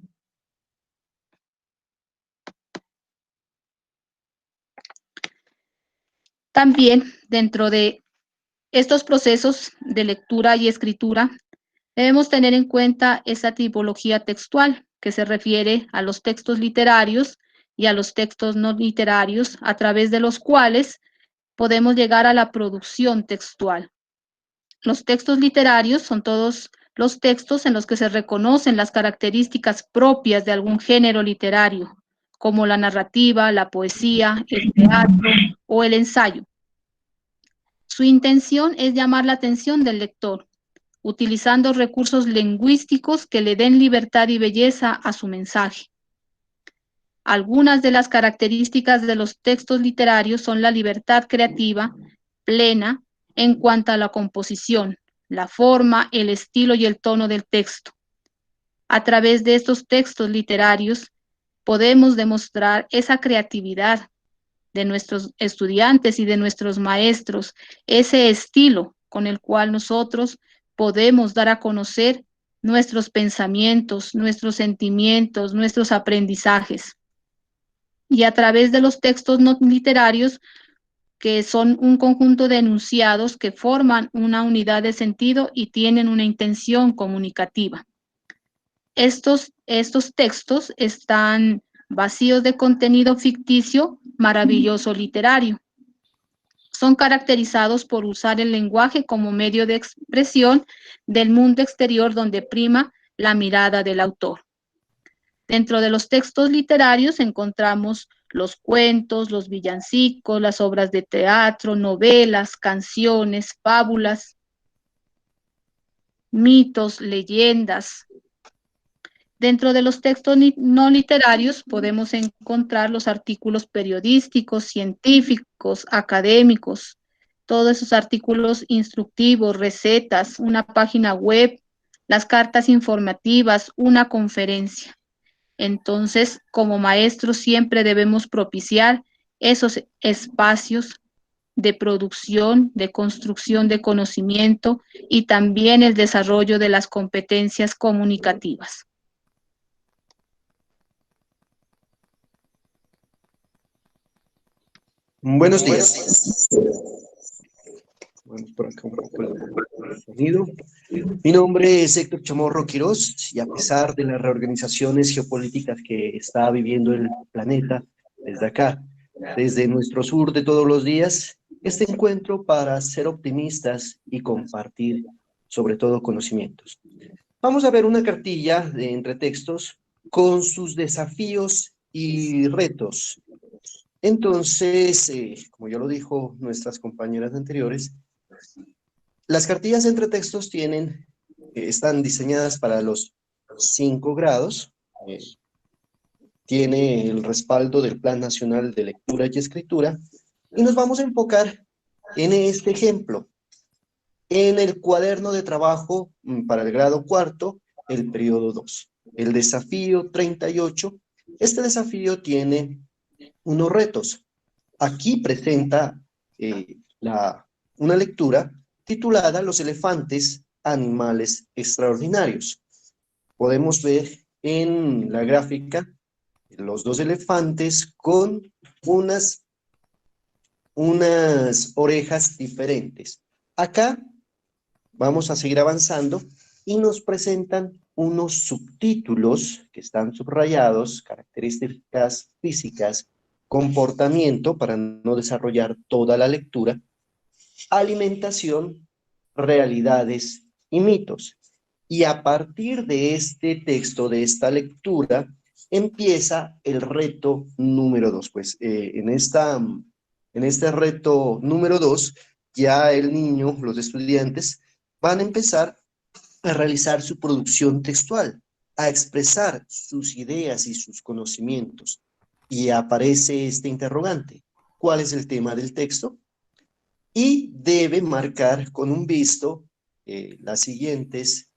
También dentro de estos procesos de lectura y escritura debemos tener en cuenta esa tipología textual que se refiere a los textos literarios y a los textos no literarios, a través de los cuales podemos llegar a la producción textual. Los textos literarios son todos los textos en los que se reconocen las características propias de algún género literario, como la narrativa, la poesía, el teatro o el ensayo. Su intención es llamar la atención del lector, utilizando recursos lingüísticos que le den libertad y belleza a su mensaje. Algunas de las características de los textos literarios son la libertad creativa plena en cuanto a la composición, la forma, el estilo y el tono del texto. A través de estos textos literarios podemos demostrar esa creatividad de nuestros estudiantes y de nuestros maestros, ese estilo con el cual nosotros podemos dar a conocer nuestros pensamientos, nuestros sentimientos, nuestros aprendizajes. Y a través de los textos no literarios, que son un conjunto de enunciados que forman una unidad de sentido y tienen una intención comunicativa. Estos textos están vacíos de contenido ficticio, maravilloso literario. Son caracterizados por usar el lenguaje como medio de expresión del mundo exterior donde prima la mirada del autor. Dentro de los textos literarios encontramos los cuentos, los villancicos, las obras de teatro, novelas, canciones, fábulas, mitos, leyendas. Dentro de los textos no literarios podemos encontrar los artículos periodísticos, científicos, académicos, todos esos artículos instructivos, recetas, una página web, las cartas informativas, una conferencia. Entonces, como maestros siempre debemos propiciar esos espacios de producción, de construcción de conocimiento y también el desarrollo de las competencias comunicativas. Buenos días. Vamos por acá un poco el sonido. Mi nombre es Héctor Chamorro Quirós y a pesar de las reorganizaciones geopolíticas que está viviendo el planeta desde acá, desde nuestro sur de todos los días, este encuentro para ser optimistas y compartir sobre todo conocimientos. Vamos a ver una cartilla de entretextos con sus desafíos y retos. Entonces, como ya lo dijo nuestras compañeras anteriores, las cartillas de entretextos están diseñadas para los 5 grados, tiene el respaldo del Plan Nacional de Lectura y Escritura, y nos vamos a enfocar en este ejemplo, en el cuaderno de trabajo para el grado 4, el periodo 2, el desafío 38. Este desafío tiene unos retos. Aquí presenta una lectura titulada Los elefantes, animales extraordinarios. Podemos ver en la gráfica los 2 elefantes con unas orejas diferentes. Acá vamos a seguir avanzando y nos presentan unos subtítulos que están subrayados, características físicas, comportamiento, para no desarrollar toda la lectura, alimentación, realidades y mitos. Y a partir de este texto, de esta lectura, empieza el reto número 2. Pues en este reto número 2, ya el niño, los estudiantes, van a empezar a realizar su producción textual, a expresar sus ideas y sus conocimientos. Y aparece este interrogante: ¿cuál es el tema del texto? Y debe marcar con un visto las siguientes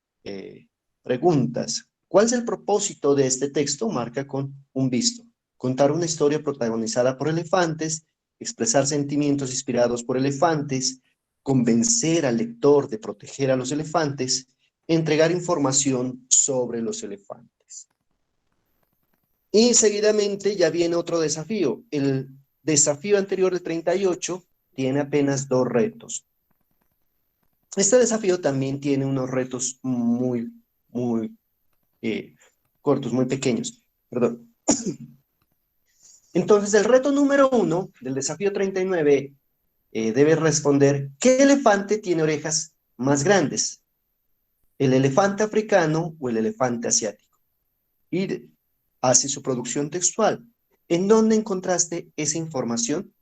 preguntas. ¿Cuál es el propósito de este texto? Marca con un visto. Contar una historia protagonizada por elefantes, expresar sentimientos inspirados por elefantes, convencer al lector de proteger a los elefantes, entregar información sobre los elefantes. Y seguidamente ya viene otro desafío. El desafío anterior, el 38, tiene apenas 2 retos. Este desafío también tiene unos retos muy cortos, muy pequeños. Perdón. Entonces, el reto número 1 del desafío 39 debe responder: ¿qué elefante tiene orejas más grandes? ¿El elefante africano o el elefante asiático? Y hace su producción textual. ¿En dónde encontraste esa información?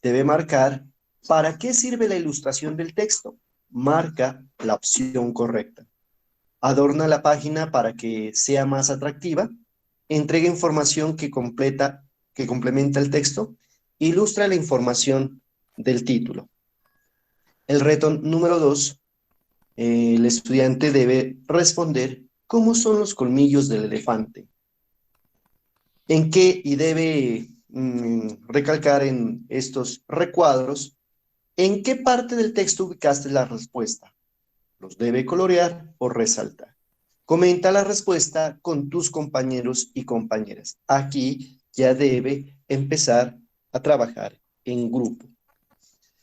Debe marcar para qué sirve la ilustración del texto. Marca la opción correcta. Adorna la página para que sea más atractiva. Entrega información que complementa el texto. Ilustra la información del título. El reto número 2, el estudiante debe responder: ¿cómo son los colmillos del elefante? ¿En qué? Y debe recalcar en estos recuadros en qué parte del texto ubicaste la respuesta. Los debe colorear o resaltar. Comenta la respuesta con tus compañeros y compañeras. Aquí ya debe empezar a trabajar en grupo.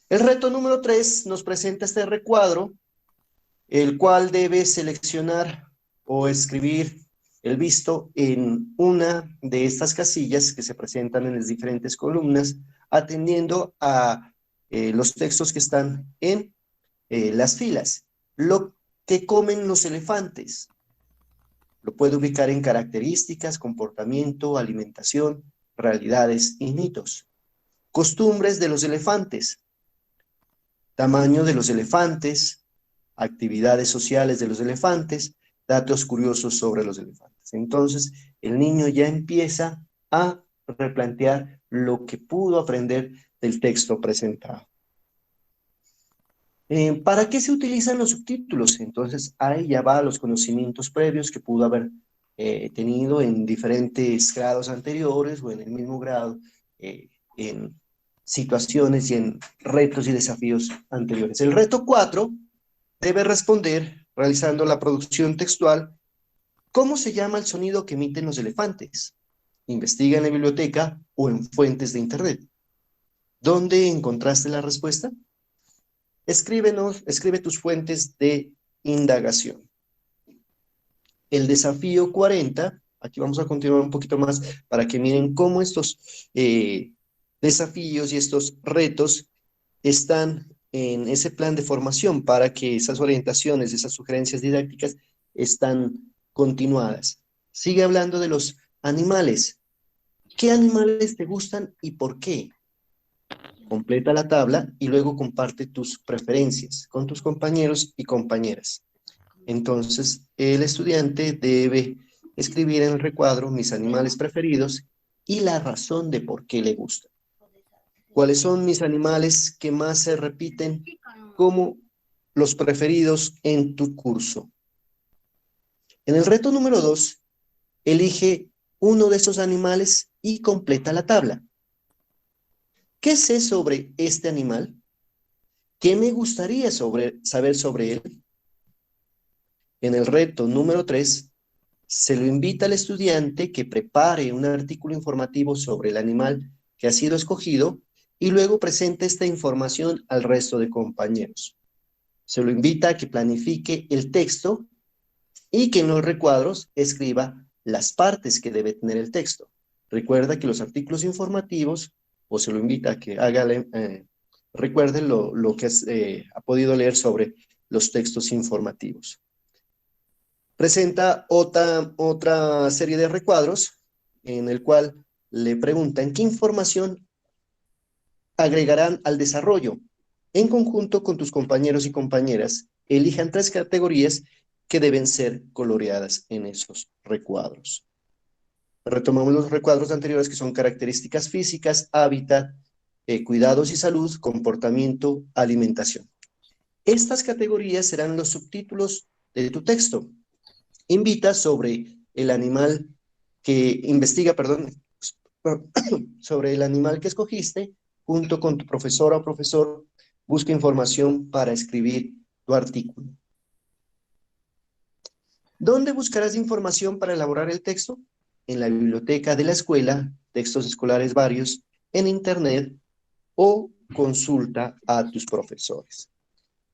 El reto número 3 nos presenta este recuadro, el cual debe seleccionar o escribir el visto en una de estas casillas que se presentan en las diferentes columnas, atendiendo a los textos que están en las filas. Lo que comen los elefantes. Lo puede ubicar en características, comportamiento, alimentación, realidades y mitos. Costumbres de los elefantes. Tamaño de los elefantes, actividades sociales de los elefantes, datos curiosos sobre los elefantes. Entonces, el niño ya empieza a replantear lo que pudo aprender del texto presentado. ¿Para qué se utilizan los subtítulos? Entonces, ahí ya va los conocimientos previos que pudo haber tenido en diferentes grados anteriores o en el mismo grado en situaciones y en retos y desafíos anteriores. El reto 4 debe responder, realizando la producción textual, ¿cómo se llama el sonido que emiten los elefantes? Investiga en la biblioteca o en fuentes de internet. ¿Dónde encontraste la respuesta? Escribe tus fuentes de indagación. El desafío 40, aquí vamos a continuar un poquito más para que miren cómo estos desafíos y estos retos están en ese plan de formación para que esas orientaciones, esas sugerencias didácticas están continuadas. Sigue hablando de los animales. ¿Qué animales te gustan y por qué? Completa la tabla y luego comparte tus preferencias con tus compañeros y compañeras. Entonces, el estudiante debe escribir en el recuadro mis animales preferidos y la razón de por qué le gustan. ¿Cuáles son mis animales que más se repiten como los preferidos en tu curso? En el reto número 2, elige uno de esos animales y completa la tabla. ¿Qué sé sobre este animal? ¿Qué me gustaría saber sobre él? En el reto número 3, se lo invita al estudiante que prepare un artículo informativo sobre el animal que ha sido escogido y luego presente esta información al resto de compañeros. Se lo invita a que planifique el texto y que en los recuadros escriba las partes que debe tener el texto. Recuerda que los artículos informativos, o se lo invita a que recuerde lo que ha podido leer sobre los textos informativos. Presenta otra serie de recuadros en el cual le preguntan qué información agregarán al desarrollo. En conjunto con tus compañeros y compañeras, elijan 3 categorías que deben ser coloreadas en esos recuadros. Retomamos los recuadros anteriores que son características físicas, hábitat, cuidados y salud, comportamiento, alimentación. Estas categorías serán los subtítulos de tu texto. Investiga sobre el animal que escogiste, junto con tu profesora o profesor, busca información para escribir tu artículo. ¿Dónde buscarás información para elaborar el texto? En la biblioteca de la escuela, textos escolares varios, en internet o consulta a tus profesores.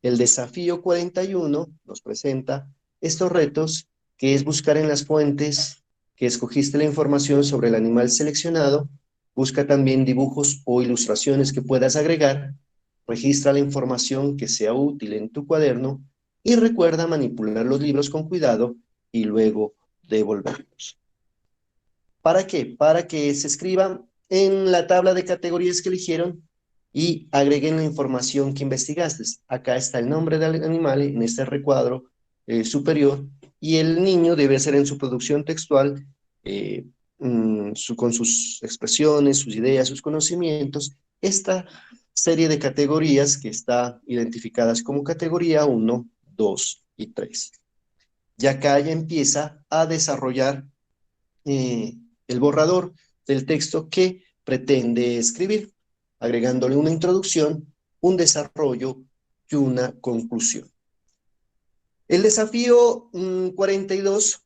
El desafío 41 nos presenta estos retos, que es buscar en las fuentes que escogiste la información sobre el animal seleccionado, busca también dibujos o ilustraciones que puedas agregar, registra la información que sea útil en tu cuaderno y recuerda manipular los libros con cuidado y luego devolverlos. ¿Para qué? Para que se escriban en la tabla de categorías que eligieron y agreguen la información que investigaste. Acá está el nombre del animal en este recuadro superior y el niño debe hacer en su producción textual con sus expresiones, sus ideas, sus conocimientos, esta serie de categorías que está identificadas como categoría 1, 2 y 3. Y acá ya empieza a desarrollar el borrador del texto que pretende escribir, agregándole una introducción, un desarrollo y una conclusión. El desafío 42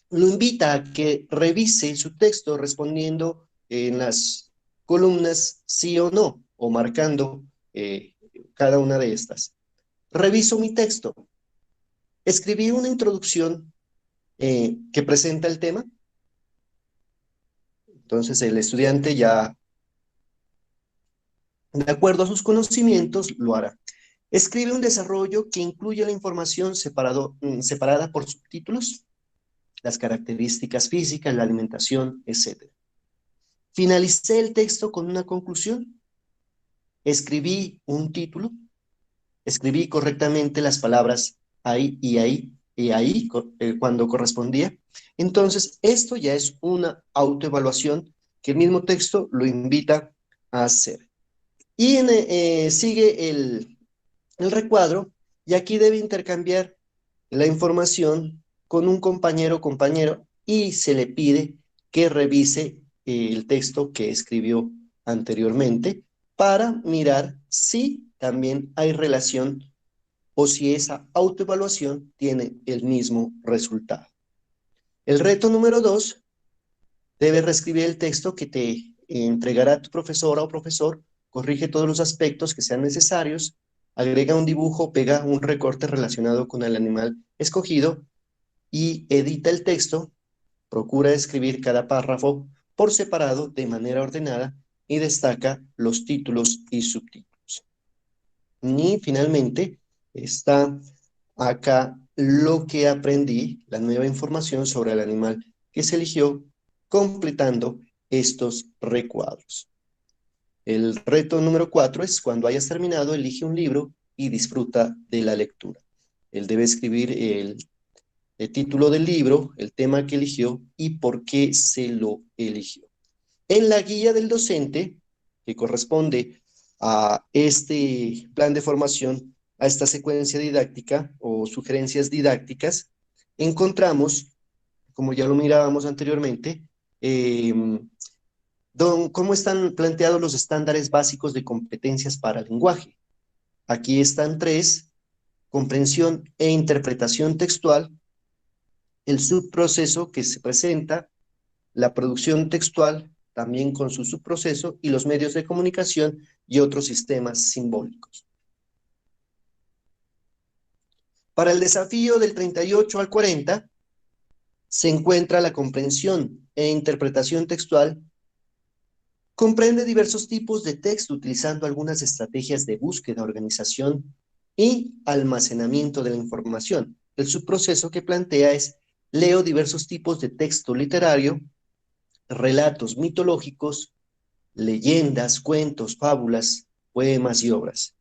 lo invita a que revise su texto respondiendo en las columnas sí o no, o marcando cada una de estas. Reviso mi texto. Escribí una introducción que presenta el tema. Entonces el estudiante ya, de acuerdo a sus conocimientos, lo hará. Escribe un desarrollo que incluye la información separada por subtítulos, las características físicas, la alimentación, etc. Finalicé el texto con una conclusión. Escribí un título. Escribí correctamente las palabras ahí y ahí cuando correspondía. Entonces, esto ya es una autoevaluación que el mismo texto lo invita a hacer. Y sigue el recuadro, y aquí debe intercambiar la información con un compañero o compañero y se le pide que revise el texto que escribió anteriormente para mirar si también hay relación o si esa autoevaluación tiene el mismo resultado. El reto número 2, debes reescribir el texto que te entregará tu profesora o profesor, corrige todos los aspectos que sean necesarios, agrega un dibujo, pega un recorte relacionado con el animal escogido y edita el texto. Procura escribir cada párrafo por separado de manera ordenada y destaca los títulos y subtítulos. Y finalmente está acá lo que aprendí, la nueva información sobre el animal que se eligió, completando estos recuadros. El reto número 4 es: cuando hayas terminado, elige un libro y disfruta de la lectura. Él debe escribir el título del libro, el tema que eligió y por qué se lo eligió. En la guía del docente, que corresponde a este plan de formación, a esta secuencia didáctica o sugerencias didácticas, encontramos, como ya lo mirábamos anteriormente, cómo están planteados los estándares básicos de competencias para el lenguaje. Aquí están 3: comprensión e interpretación textual, el subproceso que se presenta, la producción textual, también con su subproceso, y los medios de comunicación y otros sistemas simbólicos. Para el desafío del 38 al 40, se encuentra la comprensión e interpretación textual. Comprende diversos tipos de texto utilizando algunas estrategias de búsqueda, organización y almacenamiento de la información. El subproceso que plantea es: leo diversos tipos de texto literario, relatos mitológicos, leyendas, cuentos, fábulas, poemas y obras.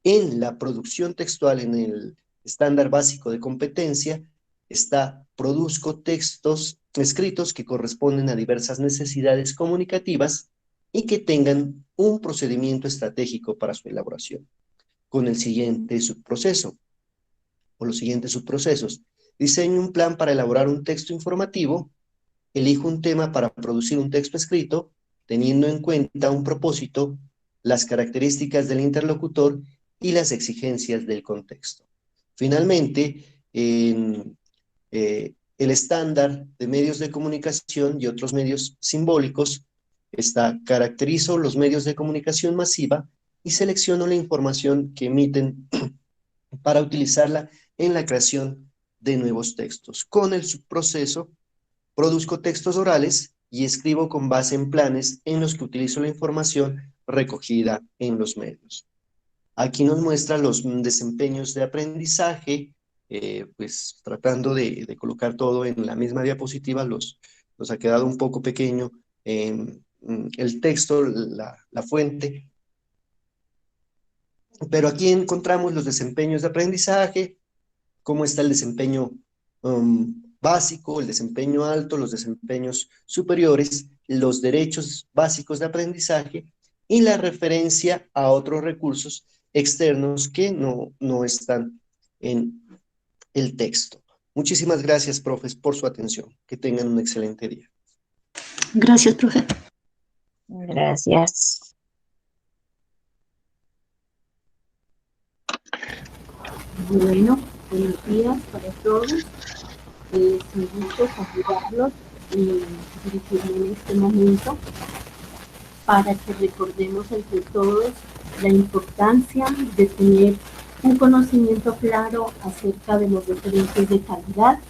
En la producción textual, en el estándar básico de competencia, está: produzco textos escritos que corresponden a diversas necesidades comunicativas y que tengan un procedimiento estratégico para su elaboración. Con el siguiente subproceso, o los siguientes subprocesos: diseño un plan para elaborar un texto informativo, elijo un tema para producir un texto escrito, teniendo en cuenta un propósito, las características del interlocutor y las exigencias del contexto. Finalmente, en el estándar de medios de comunicación y otros medios simbólicos, está: caracterizo los medios de comunicación masiva y selecciono la información que emiten para utilizarla en la creación de nuevos textos. Con el subproceso, produzco textos orales y escribo con base en planes en los que utilizo la información recogida en los medios. Aquí nos muestra los desempeños de aprendizaje, pues tratando de colocar todo en la misma diapositiva. Nos ha quedado un poco pequeño el texto, la fuente. Pero aquí encontramos los desempeños de aprendizaje, cómo está el desempeño básico, el desempeño alto, los desempeños superiores, los derechos básicos de aprendizaje y la referencia a otros recursos externos que no están en el texto. Muchísimas gracias, profes, por su atención. Que tengan un excelente día. Gracias, profe. Gracias. Bueno, buenos días para todos. Es un gusto saludarlos y dirigirme en este momento para que recordemos entre todos la importancia de tener un conocimiento claro acerca de los referentes de calidad,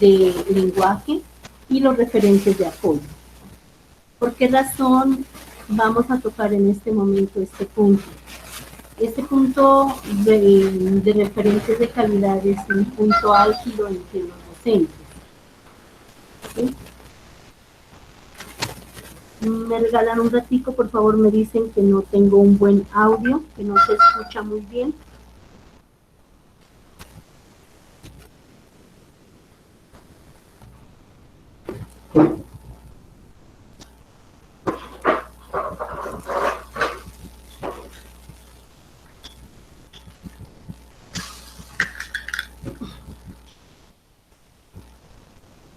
de lenguaje y los referentes de apoyo. ¿Por qué razón vamos a tocar en este momento este punto? Este punto de referentes de calidad es un punto álgido entre los docentes. ¿Sí? Me regalan un ratico, por favor. Me dicen que no tengo un buen audio, que no se escucha muy bien.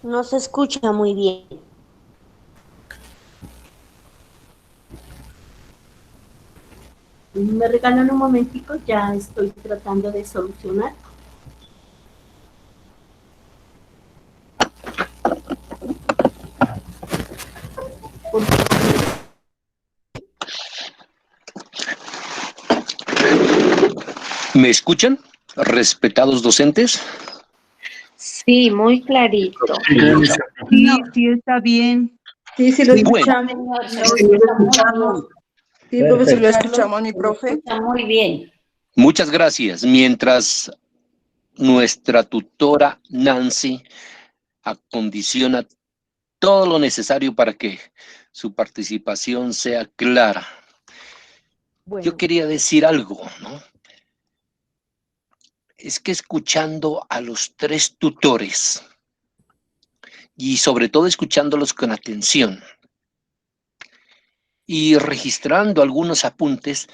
No se escucha muy bien. Me regalan un momentico, ya estoy tratando de solucionar. Por favor. ¿Me escuchan, respetados docentes? Sí, muy clarito. Sí, está bien. Sí, sí, lo Bueno, escuchamos. Sí, lo escuchamos. Sí, profesor, lo Carlos, escuchamos, mi profe. Está muy bien. muchas gracias. Mientras nuestra tutora Nancy acondiciona todo lo necesario para que su participación sea clara. Yo quería decir algo, ¿no? Es que escuchando a los tres tutores y sobre todo escuchándolos con atención y registrando algunos apuntes,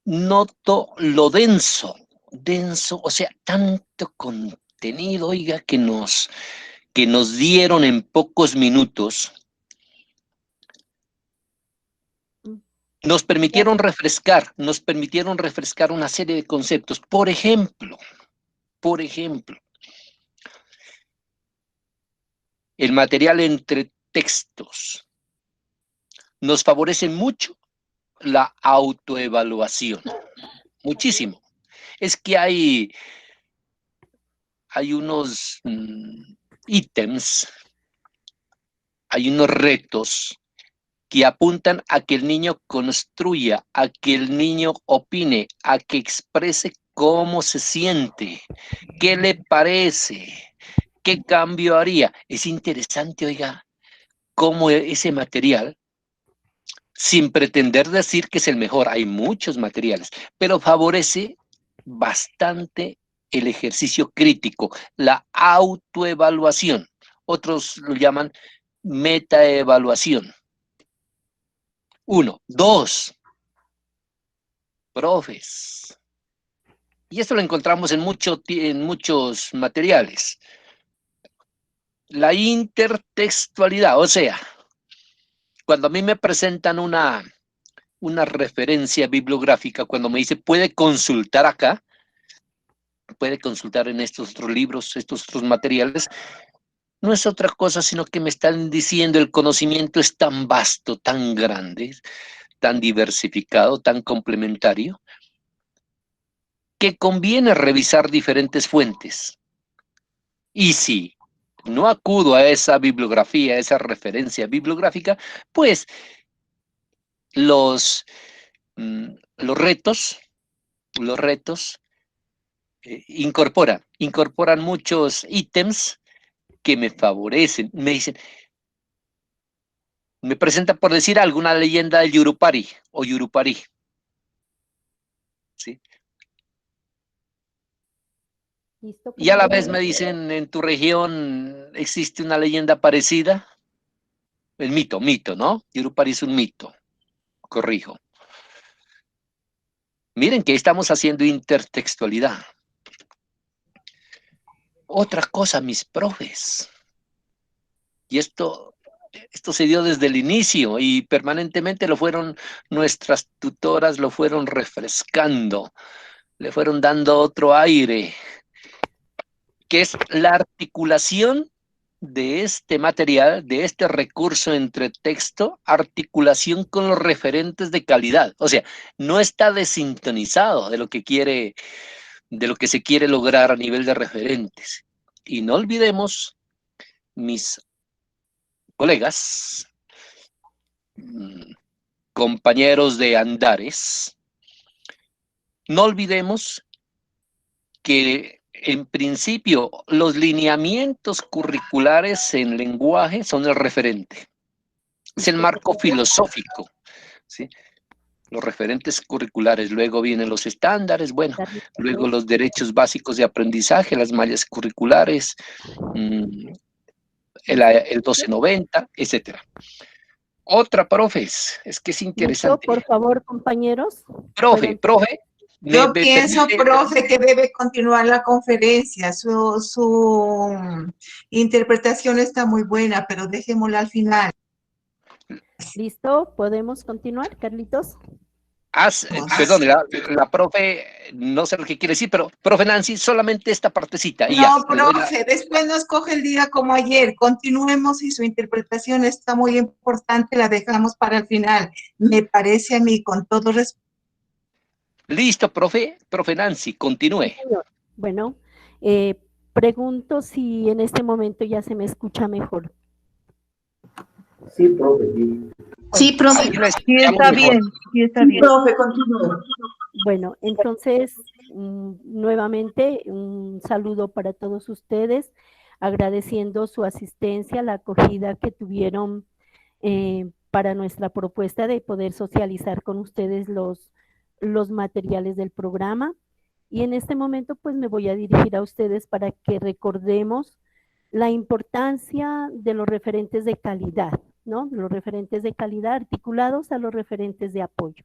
noto lo denso, o sea, tanto contenido, oiga, que nos dieron en pocos minutos. Nos permitieron refrescar una serie de conceptos. Por ejemplo, el material entre textos nos favorece mucho la autoevaluación, muchísimo. Es que hay unos ítems, hay unos retos que apuntan a que el niño construya, a que el niño opine, a que exprese cómo se siente, qué le parece, qué cambio haría. Es interesante, oiga, cómo ese material, sin pretender decir que es el mejor, hay muchos materiales, pero favorece bastante el ejercicio crítico, la autoevaluación. Otros lo llaman metaevaluación. 1. 2. Profes. Y esto lo encontramos en muchos materiales. La intertextualidad, o sea, cuando a mí me presentan una referencia bibliográfica, cuando me dice puede consultar acá, puede consultar en estos otros libros, estos otros materiales, no es otra cosa sino que me están diciendo el conocimiento es tan vasto, tan grande, tan diversificado, tan complementario, que conviene revisar diferentes fuentes. Y si no acudo a esa bibliografía, a esa referencia bibliográfica, pues los retos incorporan muchos ítems que me favorecen. Me dicen, me presenta por decir alguna leyenda del Yurupari o Yurupari. ¿Sí? Y a la vez me dicen, en tu región existe una leyenda parecida. El mito, ¿no? Yurupari es un mito. Corrijo. Miren que estamos haciendo intertextualidad. Otra cosa, mis profes. Y esto se dio desde el inicio y permanentemente nuestras tutoras lo fueron refrescando, le fueron dando otro aire, que es la articulación de este material, de este recurso entre texto, articulación con los referentes de calidad. O sea, no está desintonizado de lo que se quiere lograr a nivel de referentes. Y no olvidemos, mis colegas, compañeros de andares, no olvidemos que en principio los lineamientos curriculares en lenguaje son el referente, es el marco filosófico, ¿sí? Los referentes curriculares, luego vienen los estándares, bueno, luego los derechos básicos de aprendizaje, las mallas curriculares, el 1290, etcétera. Otra, profes, es que es interesante. Por favor, compañeros. Profe. Yo pienso, profe, que debe continuar la conferencia. Su interpretación está muy buena, pero dejémosla al final. ¿Listo? ¿Podemos continuar, Carlitos? Perdón, la profe, no sé lo que quiere decir, pero profe Nancy, solamente esta partecita. Y No, ya, profe, después nos coge el día como ayer. Continuemos y su interpretación está muy importante, la dejamos para el final. Me parece a mí, con todo respeto. Listo, profe Nancy, continúe. Bueno, pregunto si en este momento ya se me escucha mejor. Sí, profe. Sí, profe. Sí, está bien. Sí, está bien. Profe, continúe. Bueno, entonces, nuevamente, un saludo para todos ustedes, agradeciendo su asistencia, la acogida que tuvieron para nuestra propuesta de poder socializar con ustedes los materiales del programa. Y en este momento, pues me voy a dirigir a ustedes para que recordemos la importancia de los referentes de calidad, ¿no? Los referentes de calidad articulados a los referentes de apoyo.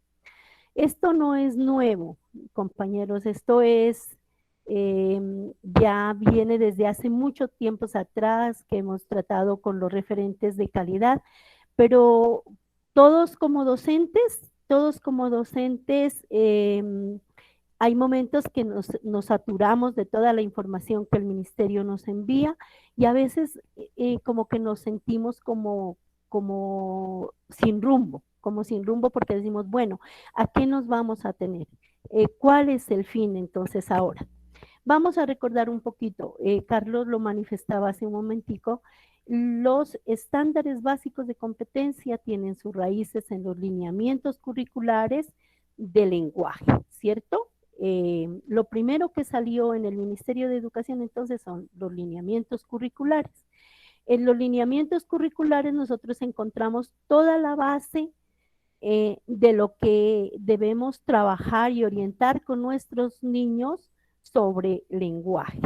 Esto no es nuevo, compañeros, esto es, ya viene desde hace muchos tiempos atrás que hemos tratado con los referentes de calidad, pero todos como docentes, hay momentos que nos saturamos de toda la información que el ministerio nos envía y a veces como que nos sentimos como sin rumbo porque decimos, bueno, ¿a qué nos vamos a tener? ¿Cuál es el fin entonces ahora? Vamos a recordar un poquito, Carlos lo manifestaba hace un momentico, los estándares básicos de competencia tienen sus raíces en los lineamientos curriculares de lenguaje, ¿cierto? Lo primero que salió en el Ministerio de Educación entonces son los lineamientos curriculares. En los lineamientos curriculares nosotros encontramos toda la base de lo que debemos trabajar y orientar con nuestros niños sobre lenguaje.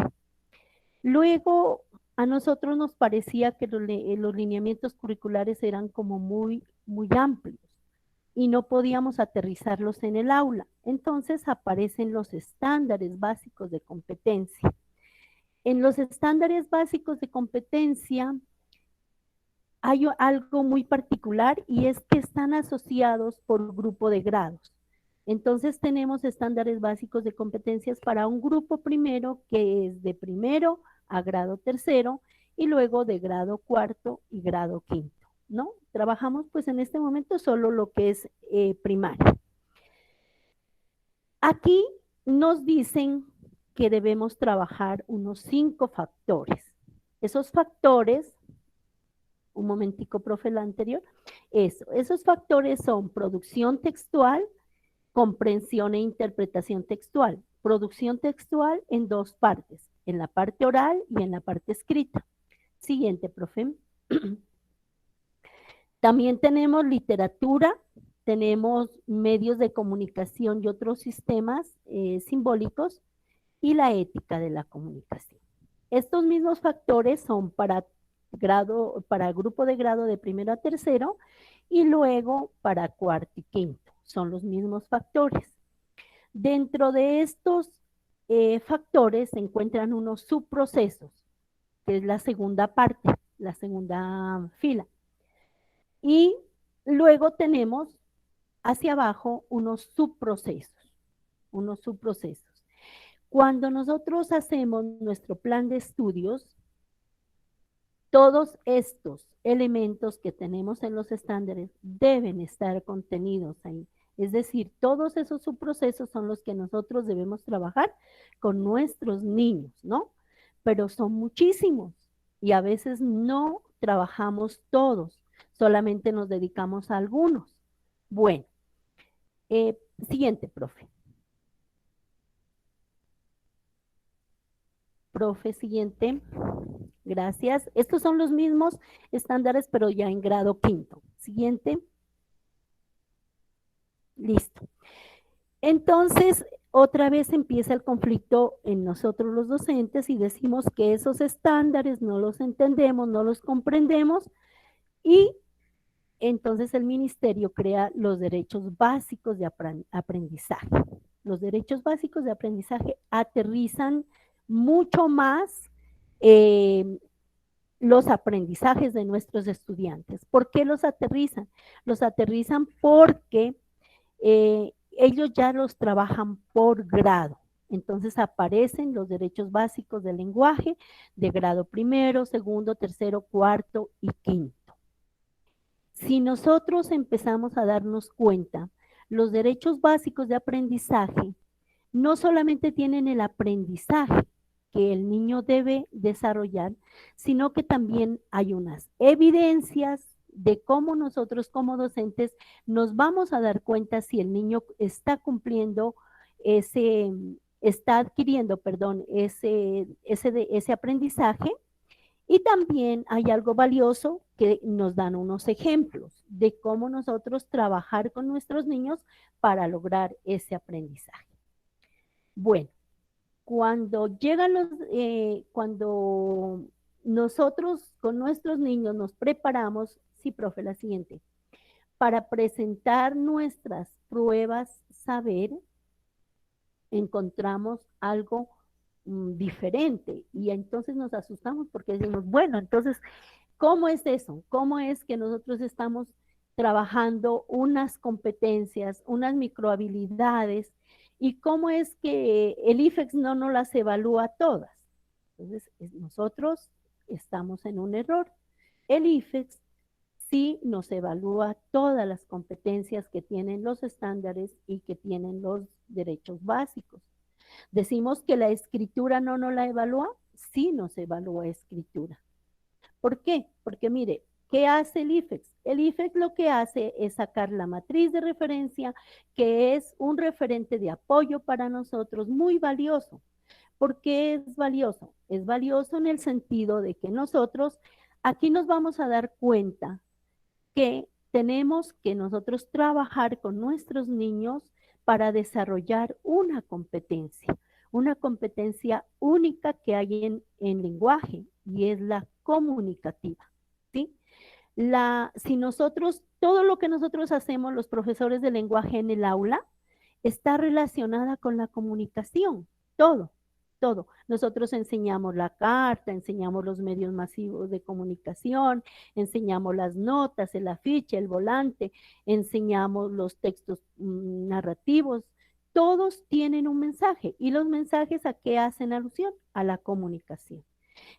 Luego, a nosotros nos parecía que los lineamientos curriculares eran como muy amplios y no podíamos aterrizarlos en el aula. Entonces aparecen los estándares básicos de competencia. En los estándares básicos de competencia hay algo muy particular y es que están asociados por grupo de grados. Entonces tenemos estándares básicos de competencias para un grupo primero que es de primero a grado tercero y luego de grado cuarto y grado quinto, ¿no? Trabajamos pues en este momento solo lo que es primaria. Aquí nos dicen que debemos trabajar unos 5 factores. Esos factores, un momentico, profe, la anterior, esos factores son producción textual, comprensión e interpretación textual. Producción textual en 2 partes, en la parte oral y en la parte escrita. Siguiente, profe. También tenemos literatura, tenemos medios de comunicación y otros sistemas simbólicos y la ética de la comunicación. Estos mismos factores son para grupo de grado de primero a tercero y luego para cuarto y quinto. Son los mismos factores. Dentro de estos factores se encuentran unos subprocesos, que es la segunda parte, la segunda fila. Y luego tenemos hacia abajo unos subprocesos. Cuando nosotros hacemos nuestro plan de estudios, todos estos elementos que tenemos en los estándares deben estar contenidos ahí. Es decir, todos esos subprocesos son los que nosotros debemos trabajar con nuestros niños, ¿no? Pero son muchísimos y a veces no trabajamos todos, solamente nos dedicamos a algunos. Bueno, siguiente, profe. Profe, siguiente. Gracias. Estos son los mismos estándares, pero ya en grado quinto. Siguiente. Listo. Entonces, otra vez empieza el conflicto en nosotros los docentes y decimos que esos estándares no los entendemos, no los comprendemos y entonces el ministerio crea los derechos básicos de aprendizaje. Los derechos básicos de aprendizaje aterrizan mucho más los aprendizajes de nuestros estudiantes. ¿Por qué los aterrizan? Los aterrizan porque ellos ya los trabajan por grado. Entonces aparecen los derechos básicos del lenguaje de grado primero, segundo, tercero, cuarto y quinto. Si nosotros empezamos a darnos cuenta, los derechos básicos de aprendizaje no solamente tienen el aprendizaje que el niño debe desarrollar, sino que también hay unas evidencias de cómo nosotros como docentes nos vamos a dar cuenta si el niño está cumpliendo está adquiriendo, perdón, ese aprendizaje. Y también hay algo valioso que nos dan unos ejemplos de cómo nosotros trabajar con nuestros niños para lograr ese aprendizaje. Bueno, cuando llegan cuando nosotros con nuestros niños nos preparamos, sí, profe, la siguiente, para presentar nuestras pruebas saber, encontramos algo diferente y entonces nos asustamos porque decimos, bueno, entonces, ¿cómo es eso? ¿Cómo es que nosotros estamos trabajando unas competencias, unas microhabilidades y cómo es que el IFEX no nos las evalúa todas? Entonces, nosotros estamos en un error. El IFEX sí nos evalúa todas las competencias que tienen los estándares y que tienen los derechos básicos. Decimos que la escritura no nos la evalúa, sí nos evalúa escritura. ¿Por qué? Porque mire, ¿qué hace el IFEX? El IFEX lo que hace es sacar la matriz de referencia, que es un referente de apoyo para nosotros muy valioso. ¿Por qué es valioso? Es valioso en el sentido de que nosotros aquí nos vamos a dar cuenta que tenemos que nosotros trabajar con nuestros niños para desarrollar una competencia única que hay en lenguaje y es la comunicativa, ¿sí? Si nosotros, todo lo que nosotros hacemos los profesores de lenguaje en el aula está relacionada con la comunicación, todo. Nosotros enseñamos la carta, enseñamos los medios masivos de comunicación, enseñamos las notas, el afiche, el volante, enseñamos los textos narrativos. Todos tienen un mensaje y los mensajes ¿a qué hacen alusión? A la comunicación.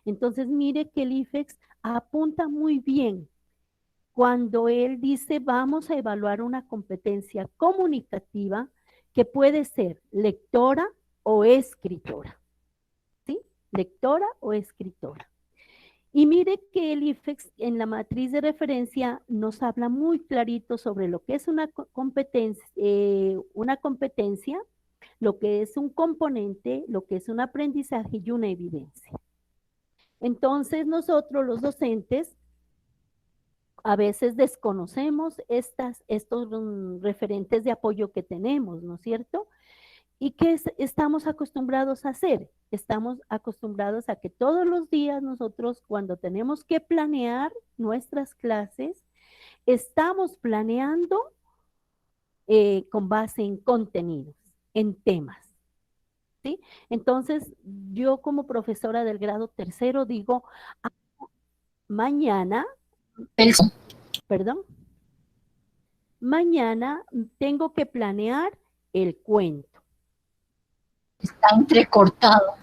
Entonces mire que el IFEX apunta muy bien cuando él dice vamos a evaluar una competencia comunicativa que puede ser lectora o escritora. Lectora o escritora. Y mire que el IFEX en la matriz de referencia nos habla muy clarito sobre lo que es una competencia, lo que es un componente, lo que es un aprendizaje y una evidencia. Entonces nosotros los docentes a veces desconocemos estos referentes de apoyo que tenemos, ¿no es cierto? ¿Y qué estamos acostumbrados a hacer? Estamos acostumbrados a que todos los días nosotros cuando tenemos que planear nuestras clases, estamos planeando con base en contenidos, en temas, ¿sí? Entonces, yo como profesora del grado tercero digo, mañana, mañana tengo que planear el cuento. Está entrecortado.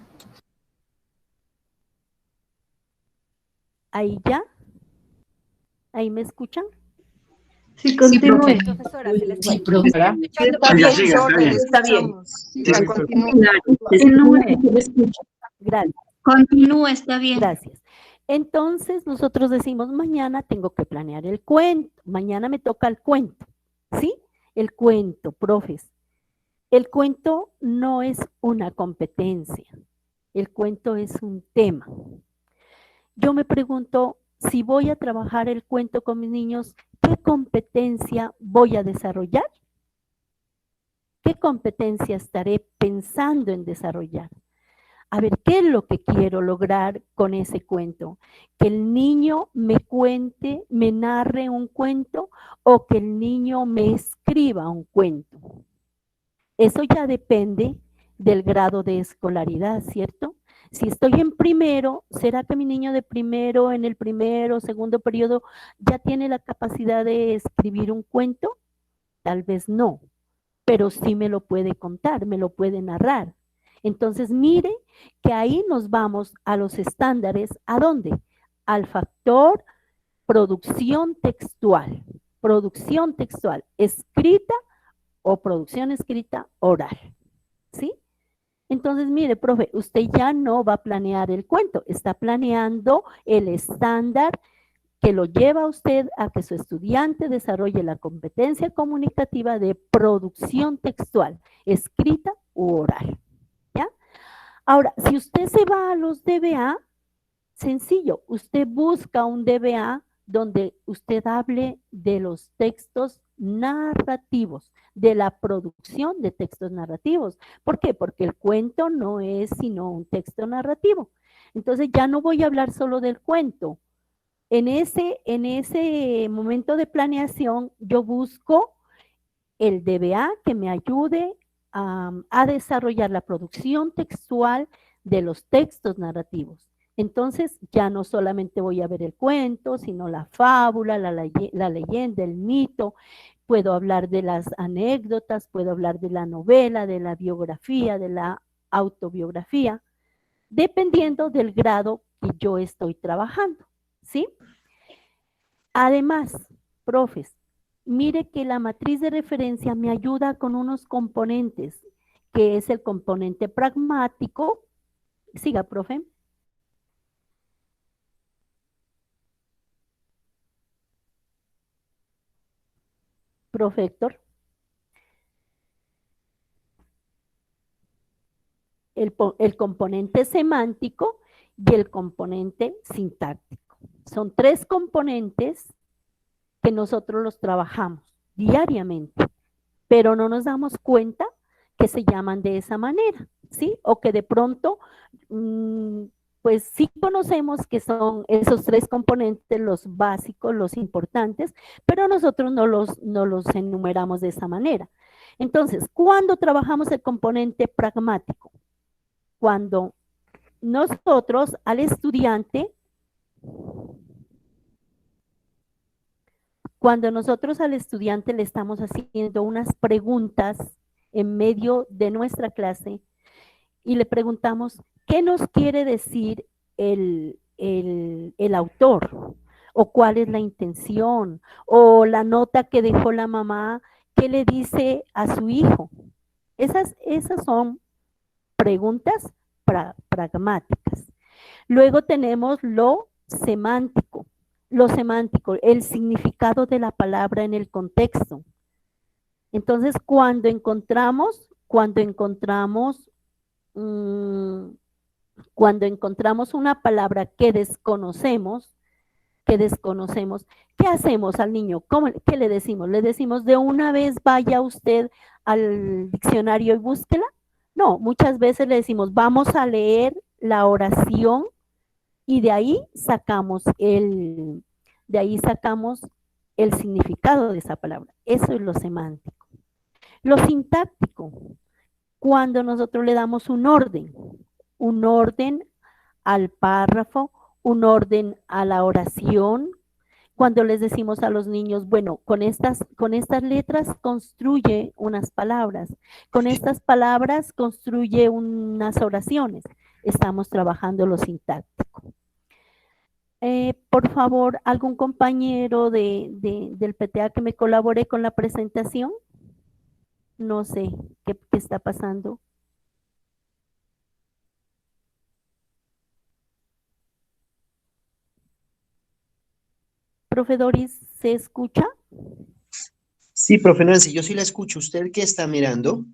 ¿Ahí ya? ¿Ahí me escuchan? Sí, continúe. Sí, Profesora, se le está profesora. Está bien. Gracias. Continúe, está bien. Gracias. Entonces, nosotros decimos, mañana tengo que planear el cuento. Mañana me toca el cuento. ¿Sí? El cuento, profes. El cuento no es una competencia. El cuento es un tema. Yo me pregunto, si voy a trabajar el cuento con mis niños, ¿qué competencia voy a desarrollar? ¿Qué competencia estaré pensando en desarrollar? A ver, ¿qué es lo que quiero lograr con ese cuento? ¿Que el niño me cuente, me narre un cuento o que el niño me escriba un cuento? Eso ya depende del grado de escolaridad, ¿cierto? Si estoy en primero, ¿será que mi niño de primero, en el primero, segundo periodo, ya tiene la capacidad de escribir un cuento? Tal vez no. pero sí me lo puede contar, me lo puede narrar. Entonces, mire que ahí nos vamos a los estándares. ¿A dónde? Al factor producción textual. Producción textual, escrita o producción escrita oral. ¿Sí? Entonces, mire, profe, usted ya no va a planear el cuento, está planeando el estándar que lo lleva a usted a que su estudiante desarrolle la competencia comunicativa de producción textual, escrita u oral. ¿Ya? Ahora, si usted se va a los DBA, sencillo, usted busca un DBA donde usted hable de los textos narrativos, de la producción de textos narrativos. ¿Por qué? Porque el cuento no es sino un texto narrativo. Entonces ya no voy a hablar solo del cuento. En ese momento de planeación yo busco el DBA que me ayude a desarrollar la producción textual de los textos narrativos. Entonces ya no solamente voy a ver el cuento, sino la fábula, la leyenda, el mito. Puedo hablar de las anécdotas, puedo hablar de la novela, de la biografía, de la autobiografía, dependiendo del grado que yo estoy trabajando, ¿sí? Además, profes, mire que la matriz de referencia me ayuda con unos componentes, que es el componente pragmático. Siga, profe. Profe Héctor. El componente semántico y el componente sintáctico. Son tres componentes que nosotros los trabajamos diariamente, pero no nos damos cuenta que se llaman de esa manera, ¿sí? O que de pronto, pues sí conocemos que son esos tres componentes, los básicos, los importantes, pero nosotros no los enumeramos de esa manera. Entonces, ¿cuándo trabajamos el componente pragmático? Cuando nosotros al estudiante le estamos haciendo unas preguntas en medio de nuestra clase y le preguntamos, ¿qué nos quiere decir el autor? ¿O cuál es la intención? ¿O la nota que dejó la mamá, qué le dice a su hijo? Esas son preguntas pragmáticas. Luego tenemos lo semántico, el significado de la palabra en el contexto. Entonces, cuando encontramos una palabra que desconocemos, ¿qué hacemos al niño? ¿Qué le decimos? ¿Le decimos de una vez vaya usted al diccionario y búsquela? No, muchas veces le decimos vamos a leer la oración y de ahí sacamos el significado de esa palabra. Eso es lo semántico. Lo sintáctico, cuando nosotros le damos un orden al párrafo, un orden a la oración, cuando les decimos a los niños, bueno, con estas letras construye unas palabras, con estas palabras construye unas oraciones. Estamos trabajando lo sintáctico. Por favor, algún compañero del PTA que me colabore con la presentación. No sé qué está pasando. Profe Doris, ¿se escucha? Sí, profe Nancy, yo sí la escucho. ¿Usted qué está mirando?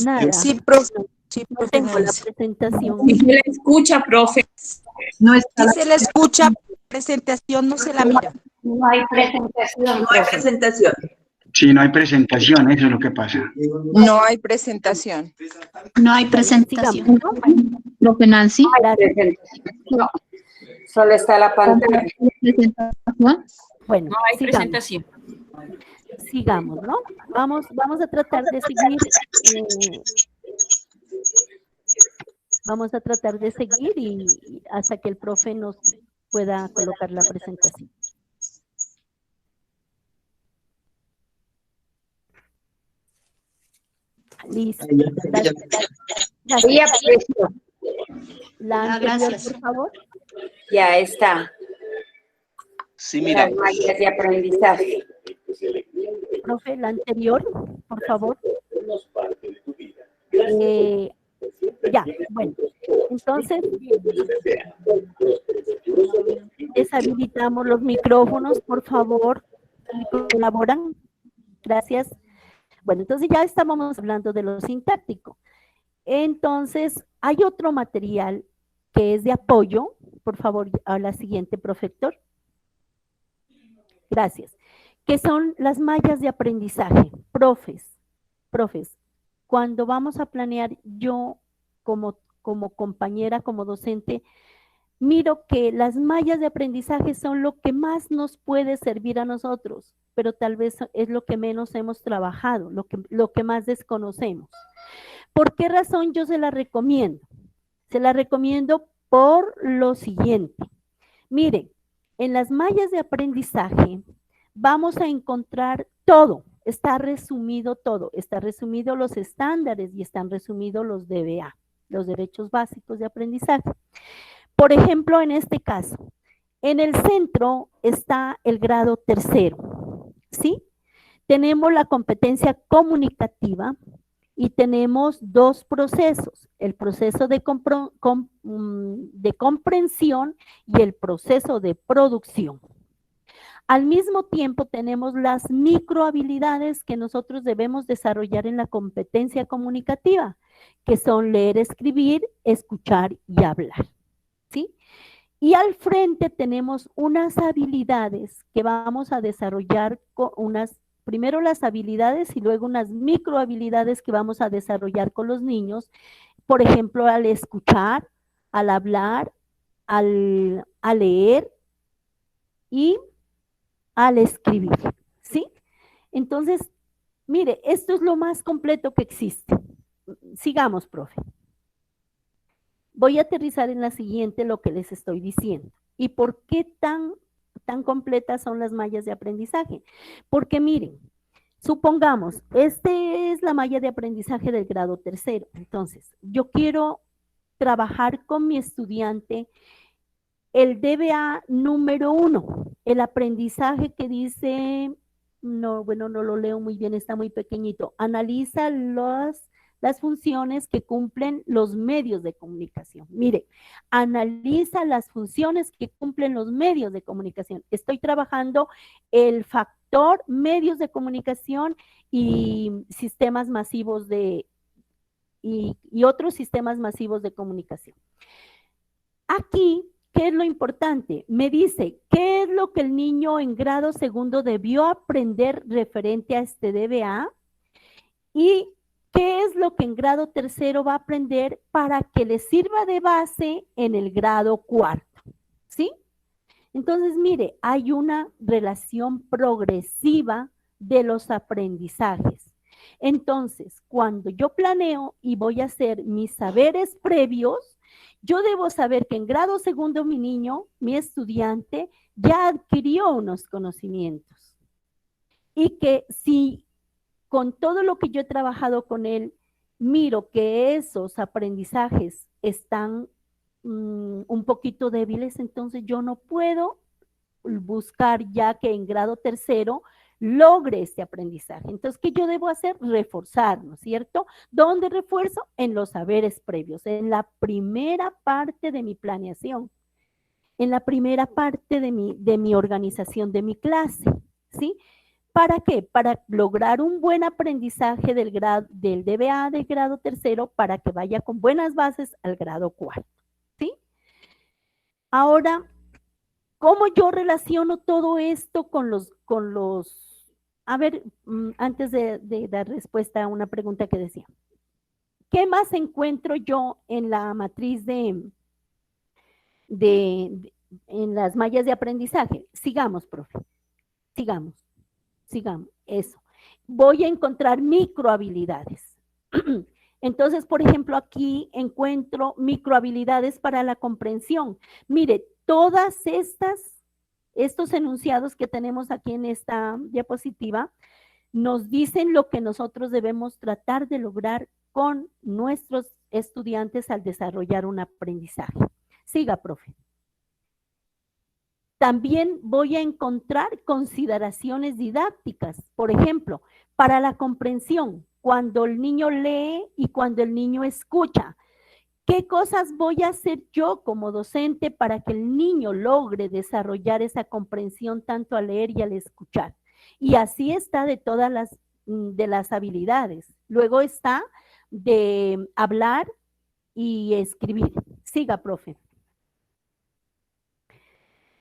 Nada. Sí, profe. Sí, No profe tengo la Nancy. presentación. Sí se le escucha, profe. No está Sí se le escucha, presentación no se la mira. No hay presentación, No hay profe. presentación. Sí, no hay presentación, eso es lo que pasa. No hay presentación. No hay presentación. Profe Nancy. No, solo está la pantalla. Bueno, No hay presentación. sigamos, ¿no? Vamos a tratar de seguir. Vamos a tratar de seguir y hasta que el profe nos pueda colocar la presentación. Listo. Gracias. La anterior, por favor. Ya está. Sí, mira. Las mallas de aprendizaje. Profe, la anterior, por favor. Ya, bueno. Entonces, deshabilitamos los micrófonos, por favor. ¿Colaboran? Gracias. Bueno, entonces ya estábamos hablando de lo sintáctico. Entonces, hay otro material que es de apoyo. Por favor, a la siguiente, profesor. Gracias. Que son las mallas de aprendizaje. Profes, cuando vamos a planear, yo como compañera, como docente, miro que las mallas de aprendizaje son lo que más nos puede servir a nosotros, pero tal vez es lo que menos hemos trabajado, lo que más desconocemos. ¿Por qué razón yo se la recomiendo? Se la recomiendo por lo siguiente. Miren, en las mallas de aprendizaje vamos a encontrar todo, está resumido todo, está resumido los estándares y están resumidos los DBA, los derechos básicos de aprendizaje. Por ejemplo, en este caso, en el centro está el grado tercero, ¿sí? Tenemos la competencia comunicativa y tenemos dos procesos, el proceso de comprensión y el proceso de producción. Al mismo tiempo tenemos las microhabilidades que nosotros debemos desarrollar en la competencia comunicativa, que son leer, escribir, escuchar y hablar. ¿Sí? Y al frente tenemos unas habilidades que vamos a desarrollar con primero las habilidades y luego unas microhabilidades que vamos a desarrollar con los niños, por ejemplo, al escuchar, al hablar, a leer y al escribir, ¿sí? Entonces, mire, esto es lo más completo que existe. Sigamos, profe. Voy a aterrizar en la siguiente lo que les estoy diciendo. ¿Y por qué tan completas son las mallas de aprendizaje? Porque miren, supongamos, esta es la malla de aprendizaje del grado tercero. Entonces, yo quiero trabajar con mi estudiante el DBA número 1, el aprendizaje que dice, no lo leo muy bien, está muy pequeñito, analiza las funciones que cumplen los medios de comunicación. Mire, analiza las funciones que cumplen los medios de comunicación. Estoy trabajando el factor medios de comunicación y sistemas masivos y otros sistemas masivos de comunicación. Aquí, ¿qué es lo importante? Me dice, ¿qué es lo que el niño en grado segundo debió aprender referente a este DBA? Y ¿qué es lo que en grado tercero va a aprender para que le sirva de base en el grado cuarto? ¿Sí? Entonces, mire, hay una relación progresiva de los aprendizajes. Entonces, cuando yo planeo y voy a hacer mis saberes previos, yo debo saber que en grado segundo mi niño, mi estudiante, ya adquirió unos conocimientos. Y que si con todo lo que yo he trabajado con él, miro que esos aprendizajes están un poquito débiles, entonces yo no puedo buscar ya que en grado tercero logre este aprendizaje. Entonces, ¿qué yo debo hacer? Reforzar, ¿no es cierto? ¿Dónde refuerzo? En los saberes previos, en la primera parte de mi planeación, en la primera parte de mi organización de mi clase, ¿sí? ¿Para qué? Para lograr un buen aprendizaje del DBA del grado tercero para que vaya con buenas bases al grado cuarto, ¿sí? Ahora, ¿cómo yo relaciono todo esto con los a ver, antes de dar respuesta a una pregunta que decía, ¿qué más encuentro yo en la matriz en las mallas de aprendizaje? Sigamos, profe, sigamos, eso. Voy a encontrar microhabilidades. Entonces, por ejemplo, aquí encuentro microhabilidades para la comprensión. Mire, todas estos enunciados que tenemos aquí en esta diapositiva nos dicen lo que nosotros debemos tratar de lograr con nuestros estudiantes al desarrollar un aprendizaje. Siga, profe. También voy a encontrar consideraciones didácticas. Por ejemplo, para la comprensión, cuando el niño lee y cuando el niño escucha. ¿Qué cosas voy a hacer yo como docente para que el niño logre desarrollar esa comprensión tanto al leer y al escuchar? Y así está de todas las habilidades. Luego está de hablar y escribir. Siga, profe.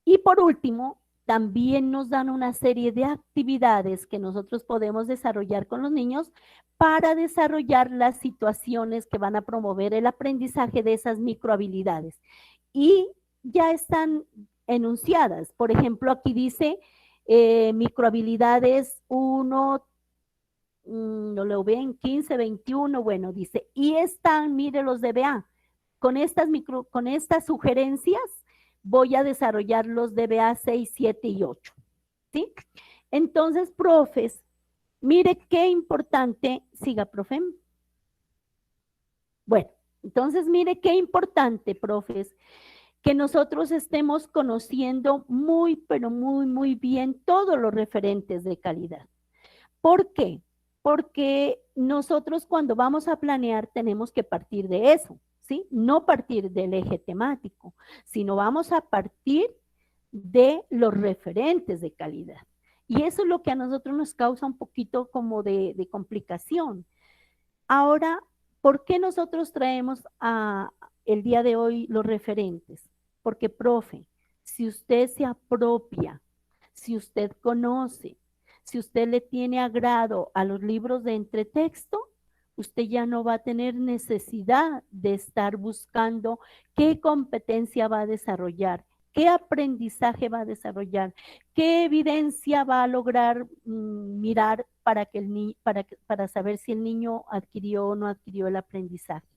Y por último, también nos dan una serie de actividades que nosotros podemos desarrollar con los niños para desarrollar las situaciones que van a promover el aprendizaje de esas microhabilidades. Y ya están enunciadas. Por ejemplo, aquí dice microhabilidades 1, no lo ven, 15, 21, bueno, dice, y están, mire los DBA. Con estas sugerencias voy a desarrollar los DBA 6, 7 y 8. ¿Sí? Entonces, profes, mire qué importante, siga, profe. Bueno, entonces mire qué importante, profes, que nosotros estemos conociendo muy, pero muy bien todos los referentes de calidad. ¿Por qué? Porque nosotros cuando vamos a planear tenemos que partir de eso, ¿sí? No partir del eje temático, sino vamos a partir de los referentes de calidad. Y eso es lo que a nosotros nos causa un poquito como de complicación. Ahora, ¿por qué nosotros traemos el día de hoy los referentes? Porque, profe, si usted se apropia, si usted conoce, si usted le tiene agrado a los libros de entretexto, usted ya no va a tener necesidad de estar buscando qué competencia va a desarrollar, qué aprendizaje va a desarrollar, qué evidencia va a lograr mirar para saber si el niño adquirió o no adquirió el aprendizaje.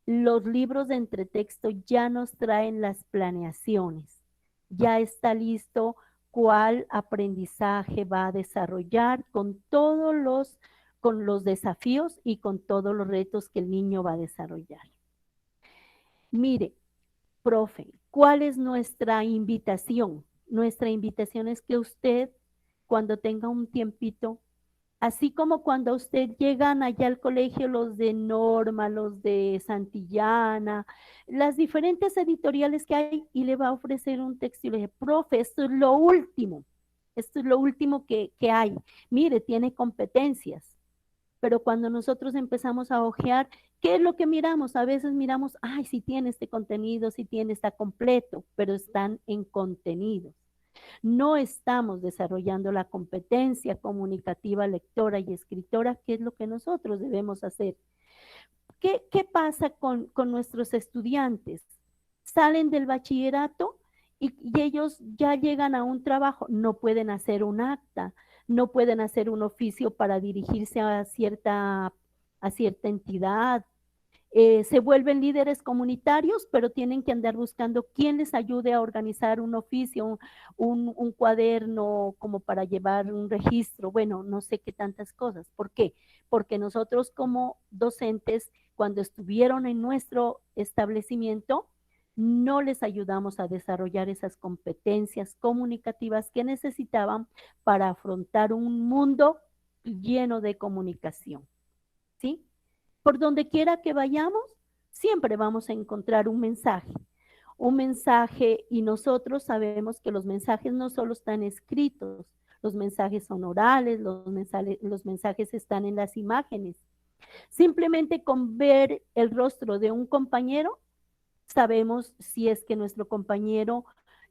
Los libros de entretexto ya nos traen las planeaciones, ya está listo cuál aprendizaje va a desarrollar con los desafíos y con todos los retos que el niño va a desarrollar. Mire, profe, ¿cuál es nuestra invitación? Nuestra invitación es que usted, cuando tenga un tiempito, así como cuando usted llegan allá al colegio los de Norma, los de Santillana, las diferentes editoriales que hay, y le va a ofrecer un texto y le dice, profe, esto es lo último que hay. Mire, tiene competencias. Pero cuando nosotros empezamos a hojear, ¿qué es lo que miramos? A veces miramos, ay, si tiene este contenido, si tiene, está completo, pero están en contenidos. No estamos desarrollando la competencia comunicativa lectora y escritora, que es lo que nosotros debemos hacer. ¿Qué pasa con nuestros estudiantes? Salen del bachillerato y ellos ya llegan a un trabajo, no pueden hacer un acta, no pueden hacer un oficio para dirigirse a cierta entidad. Se vuelven líderes comunitarios, pero tienen que andar buscando quién les ayude a organizar un oficio, un cuaderno como para llevar un registro, bueno, no sé qué tantas cosas. ¿Por qué? Porque nosotros como docentes, cuando estuvieron en nuestro establecimiento, no les ayudamos a desarrollar esas competencias comunicativas que necesitaban para afrontar un mundo lleno de comunicación, ¿sí? Por donde quiera que vayamos, siempre vamos a encontrar un mensaje, y nosotros sabemos que los mensajes no solo están escritos, los mensajes son orales, los mensajes están en las imágenes. Simplemente con ver el rostro de un compañero, sabemos si es que nuestro compañero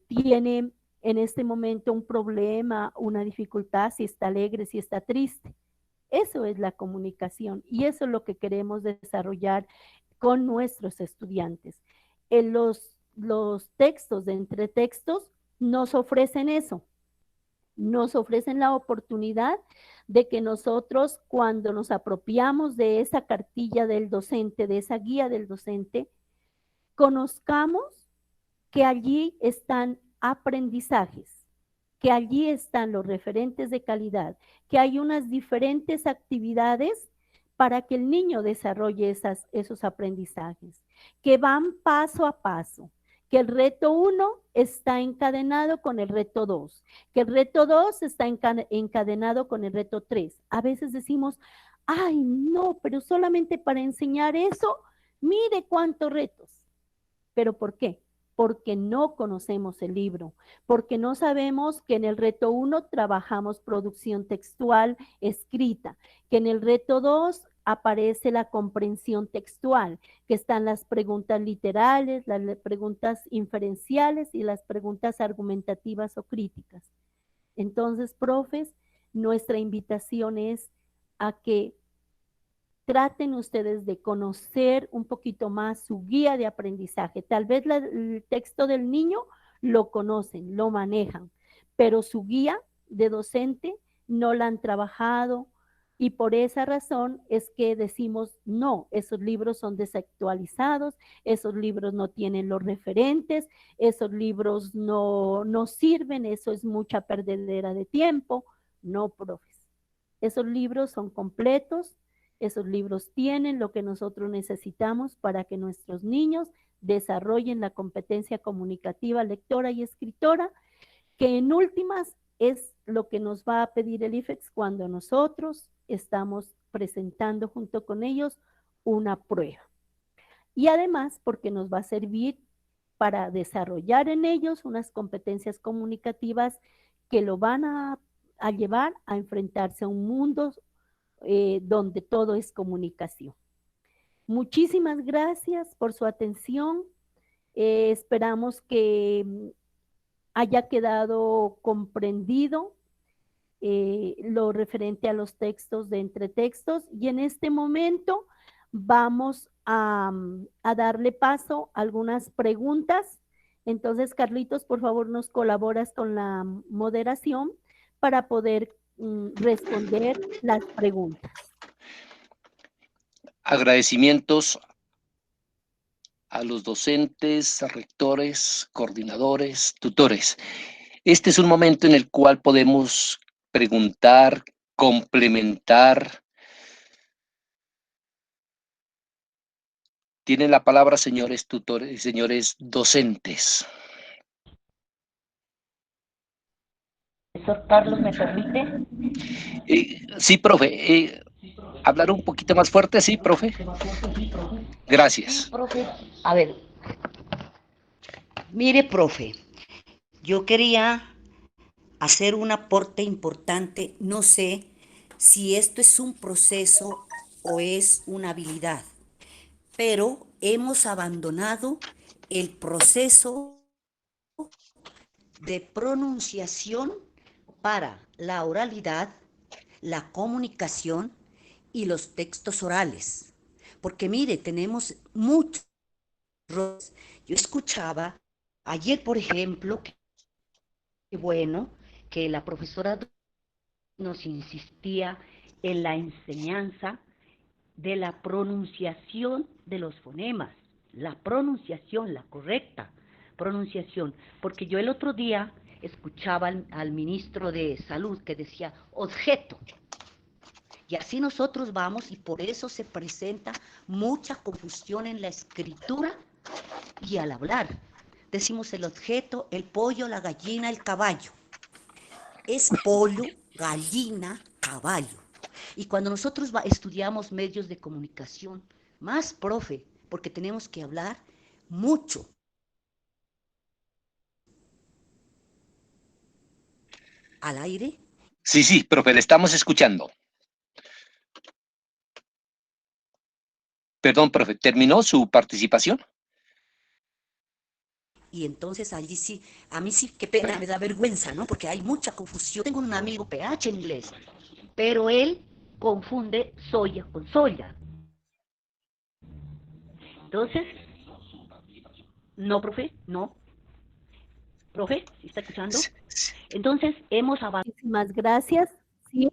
tiene en este momento un problema, una dificultad, si está alegre, si está triste. Eso es la comunicación y eso es lo que queremos desarrollar con nuestros estudiantes. Los textos de entretextos nos ofrecen eso, nos ofrecen la oportunidad de que nosotros, cuando nos apropiamos de esa cartilla del docente, de esa guía del docente, conozcamos que allí están aprendizajes, que allí están los referentes de calidad, que hay unas diferentes actividades para que el niño desarrolle esos aprendizajes, que van paso a paso, que el reto 1 está encadenado con el reto 2, que el reto 2 está encadenado con el reto 3. A veces decimos, ay, no, pero solamente para enseñar eso, mire cuántos retos. ¿Pero por qué? Porque no conocemos el libro, porque no sabemos que en el reto 1 trabajamos producción textual escrita, que en el reto 2 aparece la comprensión textual, que están las preguntas literales, las preguntas inferenciales y las preguntas argumentativas o críticas. Entonces, profes, nuestra invitación es a que traten ustedes de conocer un poquito más su guía de aprendizaje. Tal vez el texto del niño lo conocen, lo manejan, pero su guía de docente no la han trabajado y por esa razón es que decimos, no, esos libros son desactualizados, esos libros no tienen los referentes, esos libros no sirven, eso es mucha perdedera de tiempo. No, profes. Esos libros son completos. Esos libros tienen lo que nosotros necesitamos para que nuestros niños desarrollen la competencia comunicativa, lectora y escritora, que en últimas es lo que nos va a pedir el IFEX cuando nosotros estamos presentando junto con ellos una prueba. Y además porque nos va a servir para desarrollar en ellos unas competencias comunicativas que lo van a llevar a enfrentarse a un mundo donde todo es comunicación. Muchísimas gracias por su atención. Esperamos que haya quedado comprendido lo referente a los textos de entretextos y en este momento vamos a darle paso a algunas preguntas. Entonces, Carlitos, por favor, nos colaboras con la moderación para poder responder las preguntas. Agradecimientos a los docentes, a rectores, coordinadores, tutores. Este es un momento en el cual podemos preguntar, complementar. Tienen la palabra, señores tutores y señores docentes. Profesor Carlos, ¿me permite? Sí, profe. ¿Hablar un poquito más fuerte? Sí, profe. Gracias. Sí, profe. A ver. Mire, profe, yo quería hacer un aporte importante. No sé si esto es un proceso o es una habilidad, pero hemos abandonado el proceso de pronunciación para la oralidad, la comunicación y los textos orales. Porque mire, tenemos muchos. Yo escuchaba ayer, por ejemplo, que bueno, que la profesora nos insistía en la enseñanza de la pronunciación de los fonemas, la pronunciación, la correcta pronunciación, porque yo el otro día escuchaba al ministro de Salud que decía objeto, y así nosotros vamos, y por eso se presenta mucha confusión en la escritura y al hablar. Decimos el objeto, el pollo, la gallina, el caballo. Es pollo, gallina, caballo. Y cuando nosotros estudiamos medios de comunicación, más, profe, porque tenemos que hablar mucho. ¿Al aire? Sí, sí, profe, le estamos escuchando. Perdón, profe, ¿terminó su participación? Y entonces allí sí, a mí sí, qué pena, me da vergüenza, ¿no? Porque hay mucha confusión. Tengo un amigo PH en inglés, pero él confunde soya con soya. Entonces, no, profe, no. Profe, ¿sí está escuchando? Entonces, hemos avanzado. Muchísimas gracias. Sí.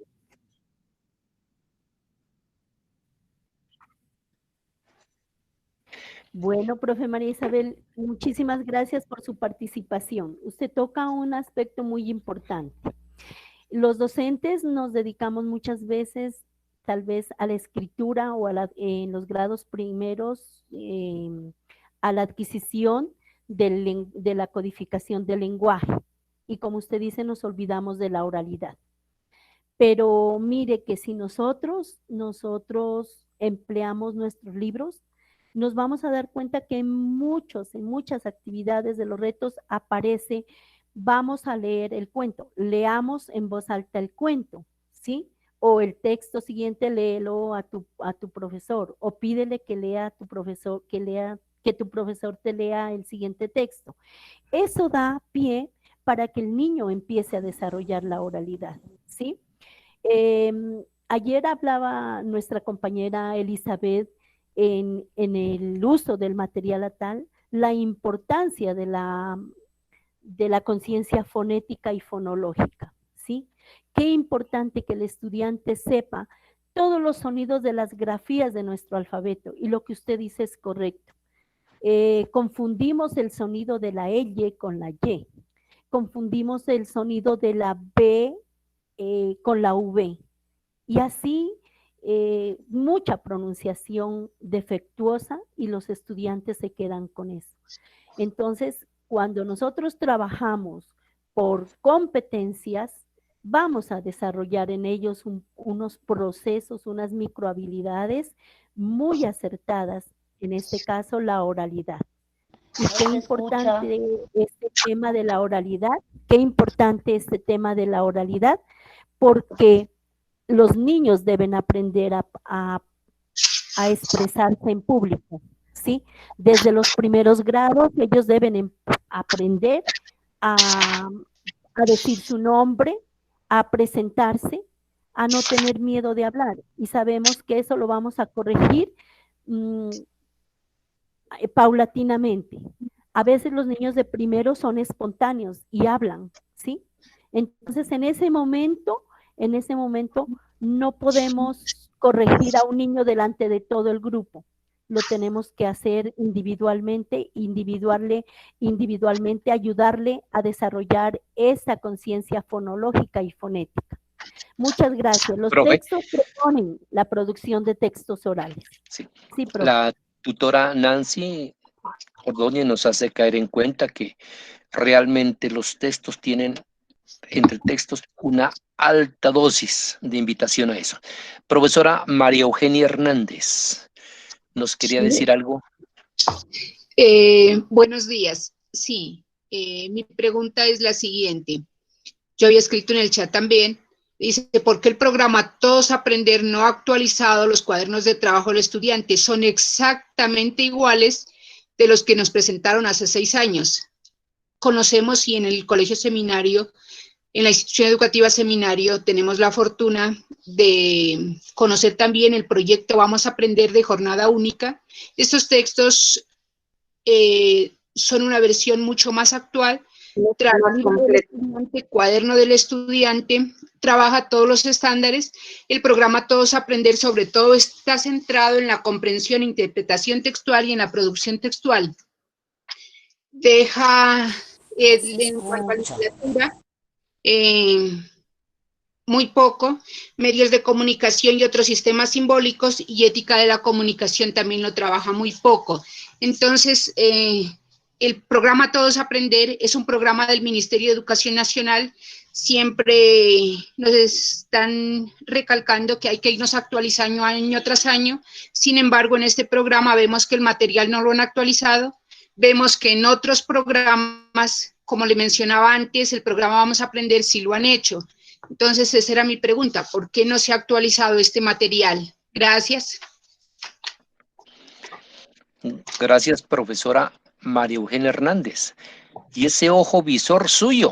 Bueno, profe María Isabel, muchísimas gracias por su participación. Usted toca un aspecto muy importante. Los docentes nos dedicamos muchas veces, tal vez, a la escritura o en los grados primeros, a la adquisición de la codificación del lenguaje. Y como usted dice, nos olvidamos de la oralidad. Pero mire que si nosotros empleamos nuestros libros, nos vamos a dar cuenta que en muchas actividades de los retos aparece, vamos a leer el cuento, leamos en voz alta el cuento, ¿sí? O el texto siguiente léelo a tu profesor, o pídele que lea a tu profesor, que tu profesor te lea el siguiente texto. Eso da pie para que el niño empiece a desarrollar la oralidad, ¿sí? Ayer hablaba nuestra compañera Elizabeth en el uso del material ATAL, la importancia de la conciencia fonética y fonológica, ¿sí? Qué importante que el estudiante sepa todos los sonidos de las grafías de nuestro alfabeto, y lo que usted dice es correcto. Confundimos el sonido de la L con la Y, confundimos el sonido de la B con la V, y así mucha pronunciación defectuosa, y los estudiantes se quedan con eso. Entonces, cuando nosotros trabajamos por competencias, vamos a desarrollar en ellos unos procesos, unas microhabilidades muy acertadas, en este caso la oralidad. Y qué importante este tema de la oralidad, qué importante este tema de la oralidad, porque los niños deben aprender a expresarse en público, ¿sí? Desde los primeros grados ellos deben aprender a decir su nombre, a presentarse, a no tener miedo de hablar. Y sabemos que eso lo vamos a corregir paulatinamente. A veces los niños de primero son espontáneos y hablan, ¿sí? Entonces en ese momento no podemos corregir a un niño delante de todo el grupo. Lo tenemos que hacer individualmente, ayudarle a desarrollar esa conciencia fonológica y fonética. Muchas gracias. Los textos proponen la producción de textos orales. Sí. Sí, profe. La tutora Nancy Ordóñez nos hace caer en cuenta que realmente los textos tienen, entre textos, una alta dosis de invitación a eso. Profesora María Eugenia Hernández, ¿nos quería decir algo? Buenos días. Sí, mi pregunta es la siguiente. Yo había escrito en el chat también, dice, ¿por qué el programa Todos Aprender no ha actualizado los cuadernos de trabajo del estudiante? Son exactamente iguales de los que nos presentaron hace 6 años. Conocemos, y en el Colegio Seminario, en la institución educativa Seminario, tenemos la fortuna de conocer también el proyecto Vamos a Aprender de jornada única. Estos textos son una versión mucho más actual. El cuaderno del estudiante trabaja todos los estándares. El programa Todos Aprender, sobre todo, está centrado en la comprensión e interpretación textual y en la producción textual. Deja en cuanto a literatura muy poco, medios de comunicación y otros sistemas simbólicos, y ética de la comunicación también lo trabaja muy poco. Entonces, el programa Todos Aprender es un programa del Ministerio de Educación Nacional. Siempre nos están recalcando que hay que irnos actualizando año tras año. Sin embargo, en este programa vemos que el material no lo han actualizado. Vemos que en otros programas, como le mencionaba antes, el programa Vamos a Aprender sí lo han hecho. Entonces, esa era mi pregunta. ¿Por qué no se ha actualizado este material? Gracias. Gracias, profesora María Eugenia Hernández. Y ese ojo visor suyo,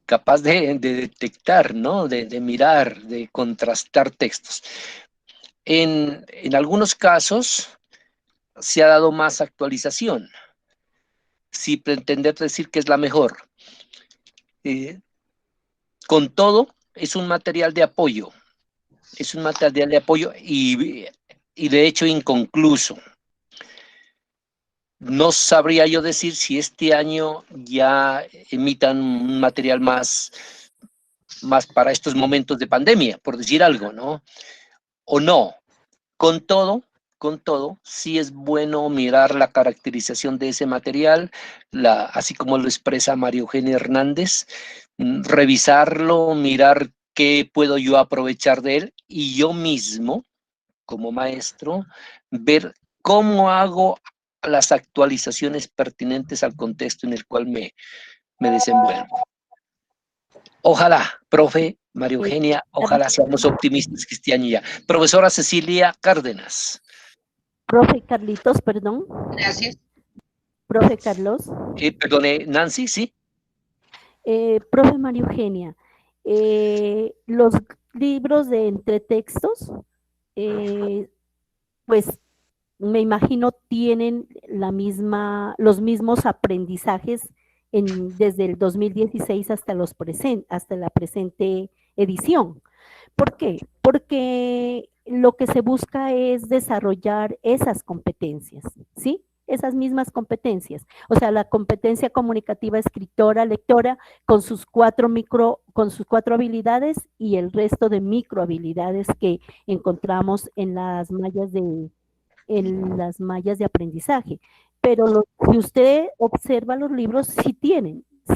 capaz de detectar, ¿no? De mirar, de contrastar textos. En algunos casos se ha dado más actualización, sin pretender decir que es la mejor. Con todo, es un material de apoyo. Es un material de apoyo y de hecho inconcluso. No sabría yo decir si este año ya emitan un material más para estos momentos de pandemia, por decir algo, ¿no? O no. Con todo, sí es bueno mirar la caracterización de ese material, así como lo expresa María Eugenia Hernández, revisarlo, mirar qué puedo yo aprovechar de él y yo mismo, como maestro, ver cómo hago las actualizaciones pertinentes al contexto en el cual me desenvuelvo. Ojalá, profe María Eugenia, ojalá seamos optimistas que este año ya. Profesora Cecilia Cárdenas. Profe Carlitos, perdón. Gracias. Profe Carlos. Perdone, Nancy, ¿sí? Profe María Eugenia, los libros de entretextos, pues me imagino tienen los mismos aprendizajes desde el 2016 hasta la presente edición. ¿Por qué? Porque lo que se busca es desarrollar esas competencias, ¿sí? Esas mismas competencias, o sea, la competencia comunicativa escritora, lectora, con sus cuatro habilidades y el resto de microhabilidades que encontramos en las mallas de aprendizaje. Pero si usted observa los libros, sí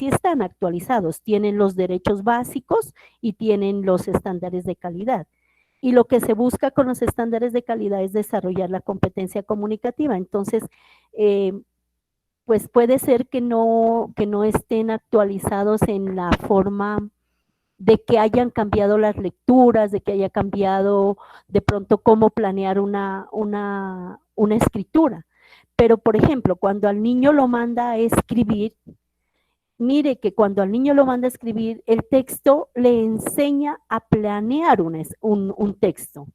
están actualizados, tienen los derechos básicos y tienen los estándares de calidad. Y lo que se busca con los estándares de calidad es desarrollar la competencia comunicativa. Entonces, pues puede ser que no estén actualizados en la forma de que hayan cambiado las lecturas, de que haya cambiado de pronto cómo planear una escritura. Pero, por ejemplo, cuando al niño lo manda a escribir, mire que cuando al niño lo manda a escribir, el texto le enseña a planear un texto.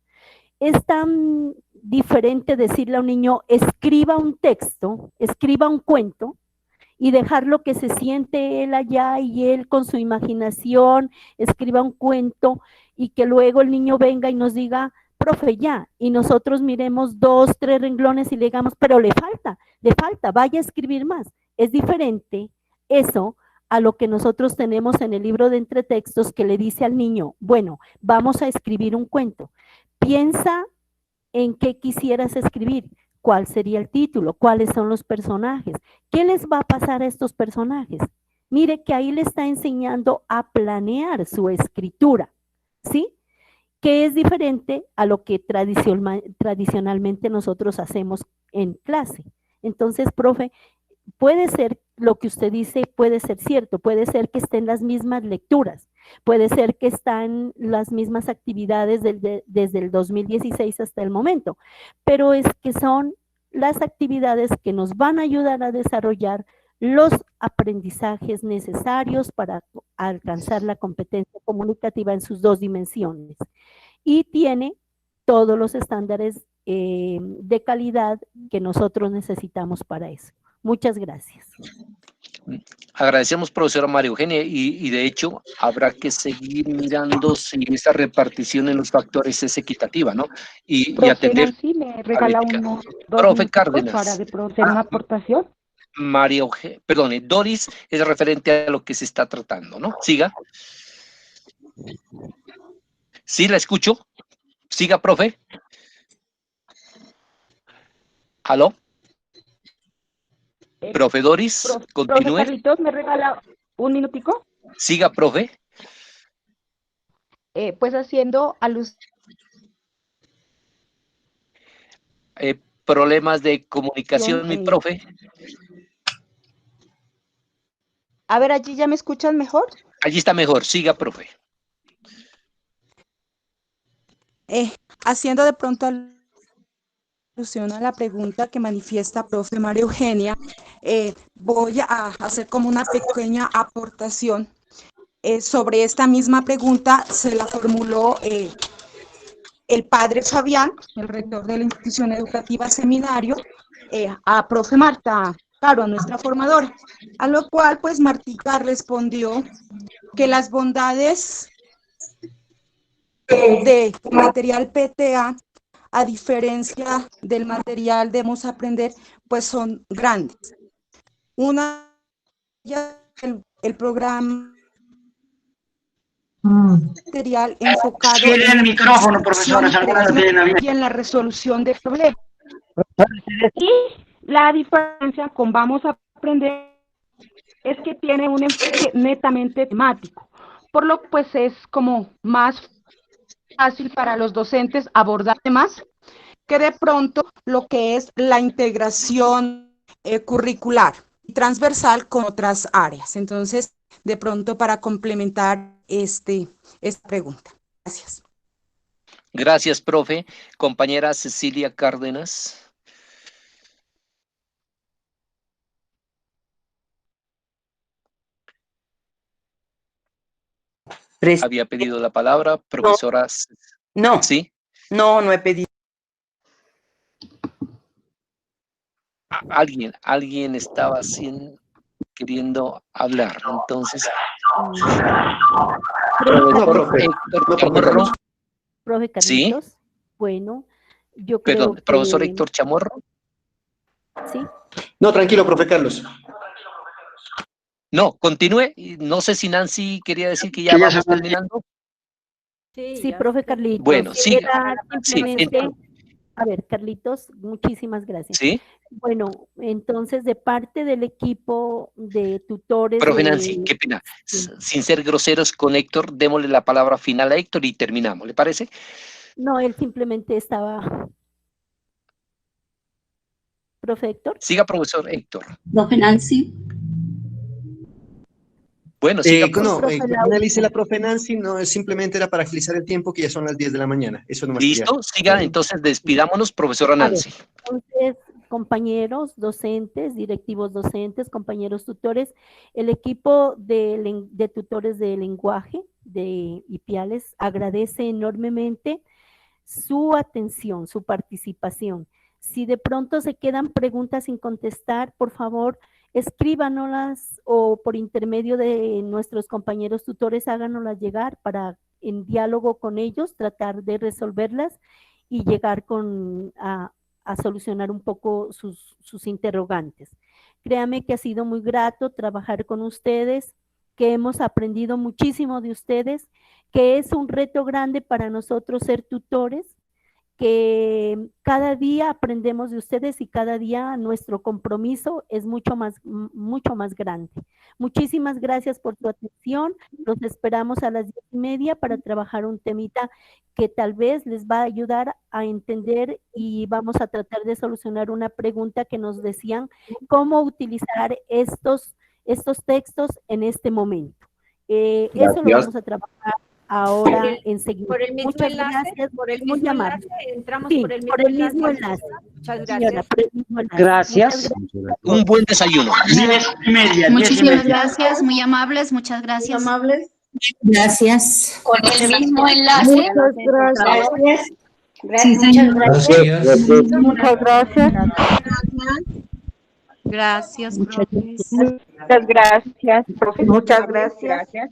Es tan diferente decirle a un niño, escriba un texto, escriba un cuento, y dejarlo que se siente él allá y él con su imaginación escriba un cuento y que luego el niño venga y nos diga, profe, ya, y nosotros miremos 2, 3 renglones y le digamos, pero le falta, vaya a escribir más. Es diferente eso a lo que nosotros tenemos en el libro de entretextos que le dice al niño, bueno, vamos a escribir un cuento. Piensa en qué quisieras escribir, cuál sería el título, cuáles son los personajes, qué les va a pasar a estos personajes. Mire que ahí le está enseñando a planear su escritura, ¿sí? Que es diferente a lo que tradicionalmente nosotros hacemos en clase. Entonces, profe, puede ser lo que usted dice, puede ser cierto, puede ser que estén las mismas lecturas, puede ser que están las mismas actividades desde el 2016 hasta el momento, pero es que son las actividades que nos van a ayudar a desarrollar los aprendizajes necesarios para alcanzar la competencia comunicativa en sus 2 dimensiones. Y tiene todos los estándares de calidad que nosotros necesitamos para eso. Muchas gracias. Agradecemos, profesora María Eugenia, y de hecho habrá que seguir mirando si esa repartición en los factores es equitativa, ¿no? Y atender. Nancy, me regala unos 2 profe Cárdenas, para de pronto hacer una aportación. María Eugenia, perdone, Doris es referente a lo que se está tratando, ¿no? Siga. Sí, la escucho. Siga, profe. ¿Aló? Profe Doris, continúe. Profe Carlitos, ¿me regala un minutico? Siga, profe. Pues haciendo alusión. Problemas de comunicación, mi profe. A ver, ¿allí ya me escuchan mejor? Allí está mejor. Siga, profe. Haciendo de pronto alusión a la pregunta que manifiesta profe María Eugenia, voy a hacer como una pequeña aportación. Sobre esta misma pregunta se la formuló el padre Fabián, el rector de la institución educativa Seminario, a profe Marta Caro, a nuestra formadora, a lo cual pues Martica respondió que las bondades de material PTA a diferencia del material Debemos Aprender, pues son grandes. Una de ellas, el programa material enfocado Tiene el micrófono, profesora, y en la resolución de problemas. Y la diferencia con Vamos a Aprender es que tiene un enfoque netamente temático, por lo que pues es como más fácil para los docentes abordar temas que de pronto lo que es la integración curricular y transversal con otras áreas. Entonces, de pronto para complementar esta pregunta. Gracias. Gracias, profe. Compañera Cecilia Cárdenas. Había pedido la palabra, profesora. No, ¿Sí? no he pedido. Alguien estaba queriendo hablar, entonces. Profe Carlitos, ¿sí? Bueno, yo creo Perdón, que... profesor Héctor Chamorro. Sí. No, tranquilo, profe Carlos. No, continúe. No sé si Nancy quería decir que ya vamos terminando. Sí, profe Carlitos. Bueno, sí. Simplemente, a ver, Carlitos, muchísimas gracias. Sí. Bueno, entonces, de parte del equipo de tutores... Profe Nancy, qué pena. Sí. Sin ser groseros con Héctor, démosle la palabra final a Héctor y terminamos, ¿le parece? No, él simplemente estaba... Profe Héctor. Siga, profesor Héctor. Profe Nancy. Bueno, siga, finalice la profe Nancy, no, simplemente era para agilizar el tiempo, que ya son las 10 de la mañana. Eso nomás. Listo, siga, entonces despidámonos, profesora Nancy. Entonces, compañeros docentes, directivos docentes, compañeros tutores, el equipo de tutores de lenguaje de IPIALES agradece enormemente su atención, su participación. Si de pronto se quedan preguntas sin contestar, por favor, escríbanoslas o por intermedio de nuestros compañeros tutores háganoslas llegar para en diálogo con ellos tratar de resolverlas y llegar a solucionar un poco sus interrogantes. Créame que ha sido muy grato trabajar con ustedes, que hemos aprendido muchísimo de ustedes, que es un reto grande para nosotros ser tutores, que cada día aprendemos de ustedes y cada día nuestro compromiso es mucho más grande. Muchísimas gracias por tu atención. Los esperamos a las 10:30 para trabajar un temita que tal vez les va a ayudar a entender y vamos a tratar de solucionar una pregunta que nos decían, cómo utilizar estos textos en este momento. Eso lo vamos a trabajar ahora enseguida. Por el mismo Muchas enlace, gracias, por el mismo enlace, entramos sí, por el mismo enlace. Muchas gracias. Señora, por el mismo enlace. Gracias. Un buen desayuno. 10:30. Muchísimas gracias, muy amables, muchas gracias. Muy amables. Gracias. Con el mismo enlace. Muchas gracias. Muchas gracias. Muchas gracias. Gracias, Muchas gracias, profe. Muchas gracias.